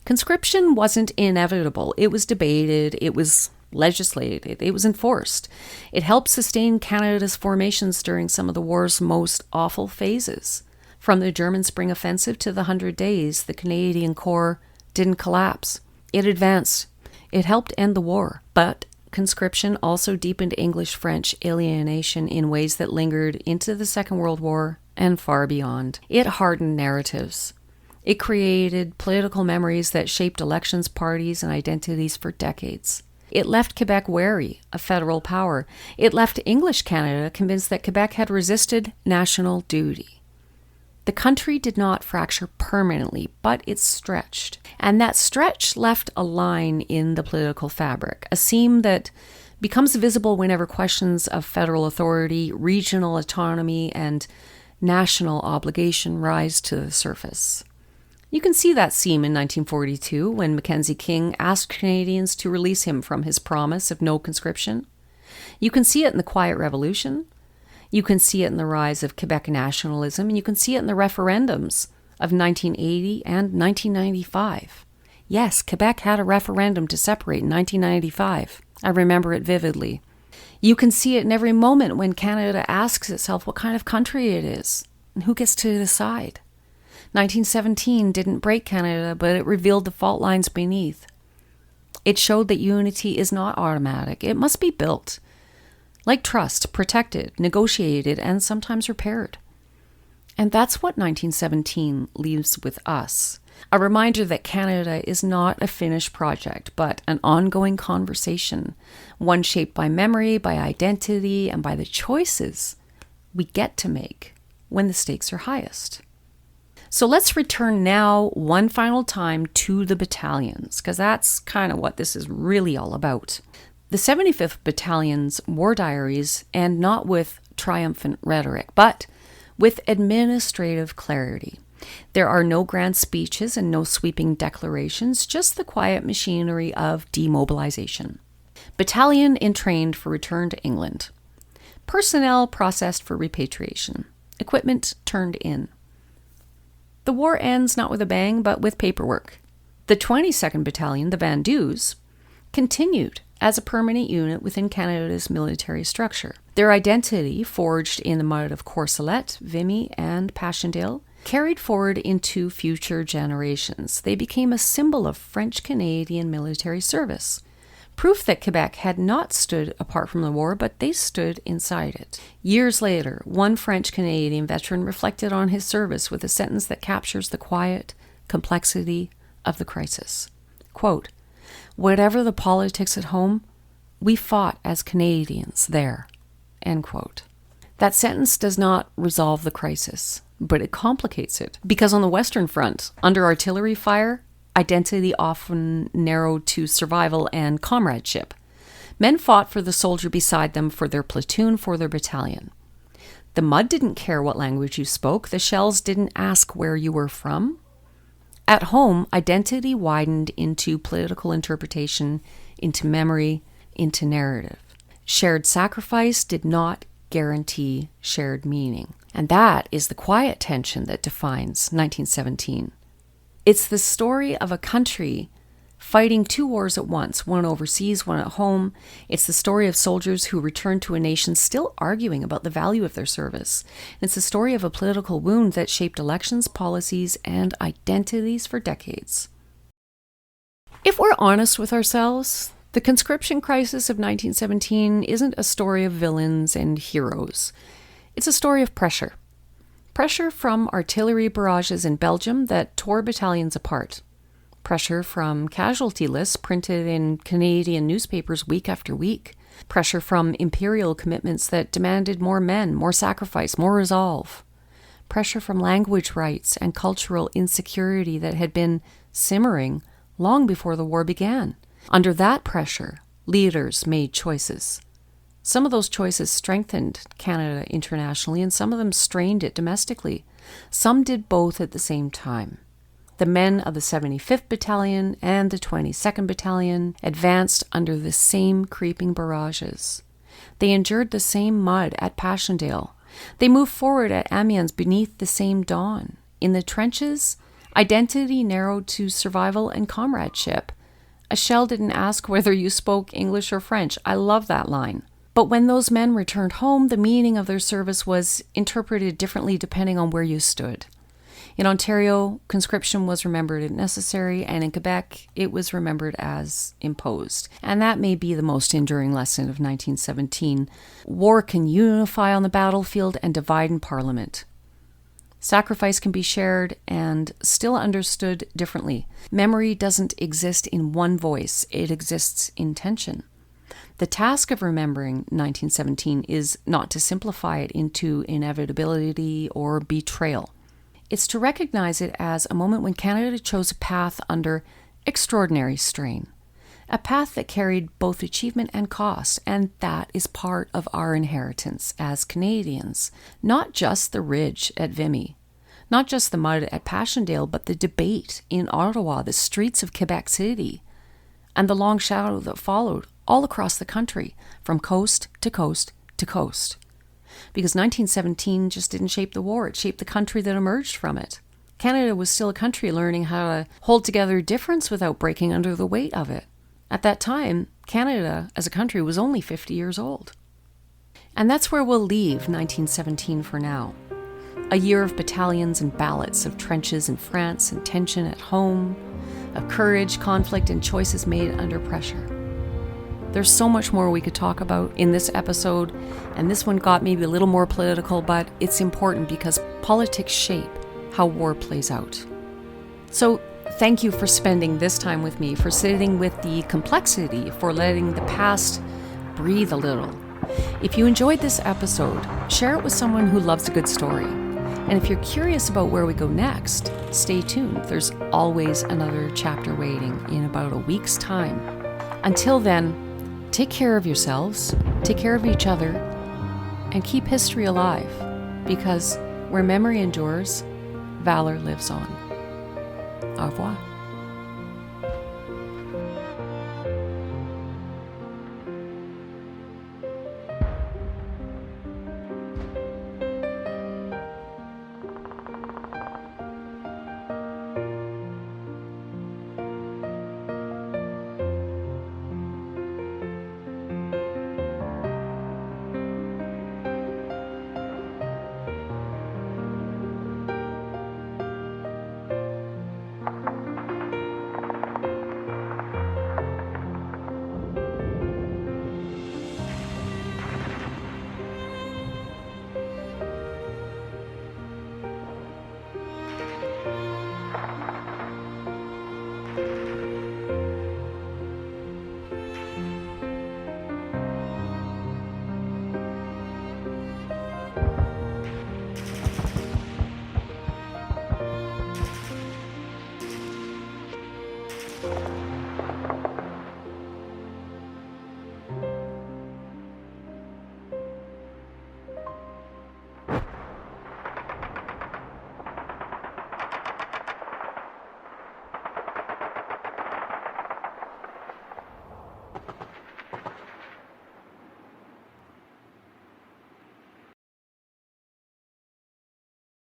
Speaker 1: Conscription wasn't inevitable. It was debated, it was legislated, it was enforced. It helped sustain Canada's formations during some of the war's most awful phases. From the German Spring Offensive to the 100 Days, the Canadian Corps didn't collapse. It advanced. It helped end the war. But conscription also deepened English-French alienation in ways that lingered into the Second World War and far beyond. It hardened narratives. It created political memories that shaped elections, parties, and identities for decades. It left Quebec wary of federal power. It left English Canada convinced that Quebec had resisted national duty. The country did not fracture permanently, but it stretched. And that stretch left a line in the political fabric, a seam that becomes visible whenever questions of federal authority, regional autonomy, and national obligation rise to the surface. You can see that seam in 1942 when Mackenzie King asked Canadians to release him from his promise of no conscription. You can see it in the Quiet Revolution. You can see it in the rise of Quebec nationalism, and you can see it in the referendums of 1980 and 1995. Yes, Quebec had a referendum to separate in 1995. I remember it vividly. You can see it in every moment when Canada asks itself what kind of country it is and who gets to decide. 1917 didn't break Canada, but it revealed the fault lines beneath. It showed that unity is not automatic. It must be built. Like trust, protected, negotiated, and sometimes repaired. And that's what 1917 leaves with us. A reminder that Canada is not a finished project, but an ongoing conversation, one shaped by memory, by identity, and by the choices we get to make when the stakes are highest. So let's return now one final time to the battalions, because that's kind of what this is really all about. The 75th Battalion's war diaries end not with triumphant rhetoric, but with administrative clarity. There are no grand speeches and no sweeping declarations, just the quiet machinery of demobilization. Battalion entrained for return to England. Personnel processed for repatriation. Equipment turned in. The war ends not with a bang, but with paperwork. The 22nd Battalion, the Vendus, continued as a permanent unit within Canada's military structure. Their identity, forged in the mud of Courcelette, Vimy, and Passchendaele, carried forward into future generations. They became a symbol of French-Canadian military service. Proof that Quebec had not stood apart from the war, but they stood inside it. Years later, one French-Canadian veteran reflected on his service with a sentence that captures the quiet complexity of the crisis. Quote, "Whatever the politics at home, we fought as Canadians there." End quote. That sentence does not resolve the crisis, but it complicates it. Because on the Western Front, under artillery fire, identity often narrowed to survival and comradeship. Men fought for the soldier beside them, for their platoon, for their battalion. The mud didn't care what language you spoke. The shells didn't ask where you were from. At home, identity widened into political interpretation, into memory, into narrative. Shared sacrifice did not guarantee shared meaning. And that is the quiet tension that defines 1917. It's the story of a country fighting two wars at once, one overseas, one at home. It's the story of soldiers who returned to a nation still arguing about the value of their service. It's the story of a political wound that shaped elections, policies, and identities for decades. If we're honest with ourselves, the conscription crisis of 1917 isn't a story of villains and heroes. It's a story of pressure. Pressure from artillery barrages in Belgium that tore battalions apart. Pressure from casualty lists printed in Canadian newspapers week after week. Pressure from imperial commitments that demanded more men, more sacrifice, more resolve. Pressure from language rights and cultural insecurity that had been simmering long before the war began. Under that pressure, leaders made choices. Some of those choices strengthened Canada internationally, and some of them strained it domestically. Some did both at the same time. The men of the 75th Battalion and the 22nd Battalion advanced under the same creeping barrages. They endured the same mud at Passchendaele. They moved forward at Amiens beneath the same dawn. In the trenches, identity narrowed to survival and comradeship. A shell didn't ask whether you spoke English or French. I love that line. But when those men returned home, the meaning of their service was interpreted differently depending on where you stood. In Ontario, conscription was remembered as necessary, and in Quebec, it was remembered as imposed. And that may be the most enduring lesson of 1917. War can unify on the battlefield and divide in Parliament. Sacrifice can be shared and still understood differently. Memory doesn't exist in one voice, it exists in tension. The task of remembering 1917 is not to simplify it into inevitability or betrayal. It's to recognize it as a moment when Canada chose a path under extraordinary strain, a path that carried both achievement and cost, and that is part of our inheritance as Canadians. Not just the ridge at Vimy, not just the mud at Passchendaele, but the debate in Ottawa, the streets of Quebec City, and the long shadow that followed all across the country, from coast to coast to coast. Because 1917 just didn't shape the war, it shaped the country that emerged from it. Canada was still a country learning how to hold together difference without breaking under the weight of it. At that time, Canada as a country was only 50 years old. And that's where we'll leave 1917 for now. A year of battalions and ballots, of trenches in France and tension at home, of courage, conflict, and choices made under pressure. There's so much more we could talk about in this episode, and this one got maybe a little more political, but it's important because politics shape how war plays out. So thank you for spending this time with me, for sitting with the complexity, for letting the past breathe a little. If you enjoyed this episode, share it with someone who loves a good story. And if you're curious about where we go next, stay tuned. There's always another chapter waiting in about a week's time. Until then, take care of yourselves, take care of each other, and keep history alive, because where memory endures, valor lives on. Au revoir.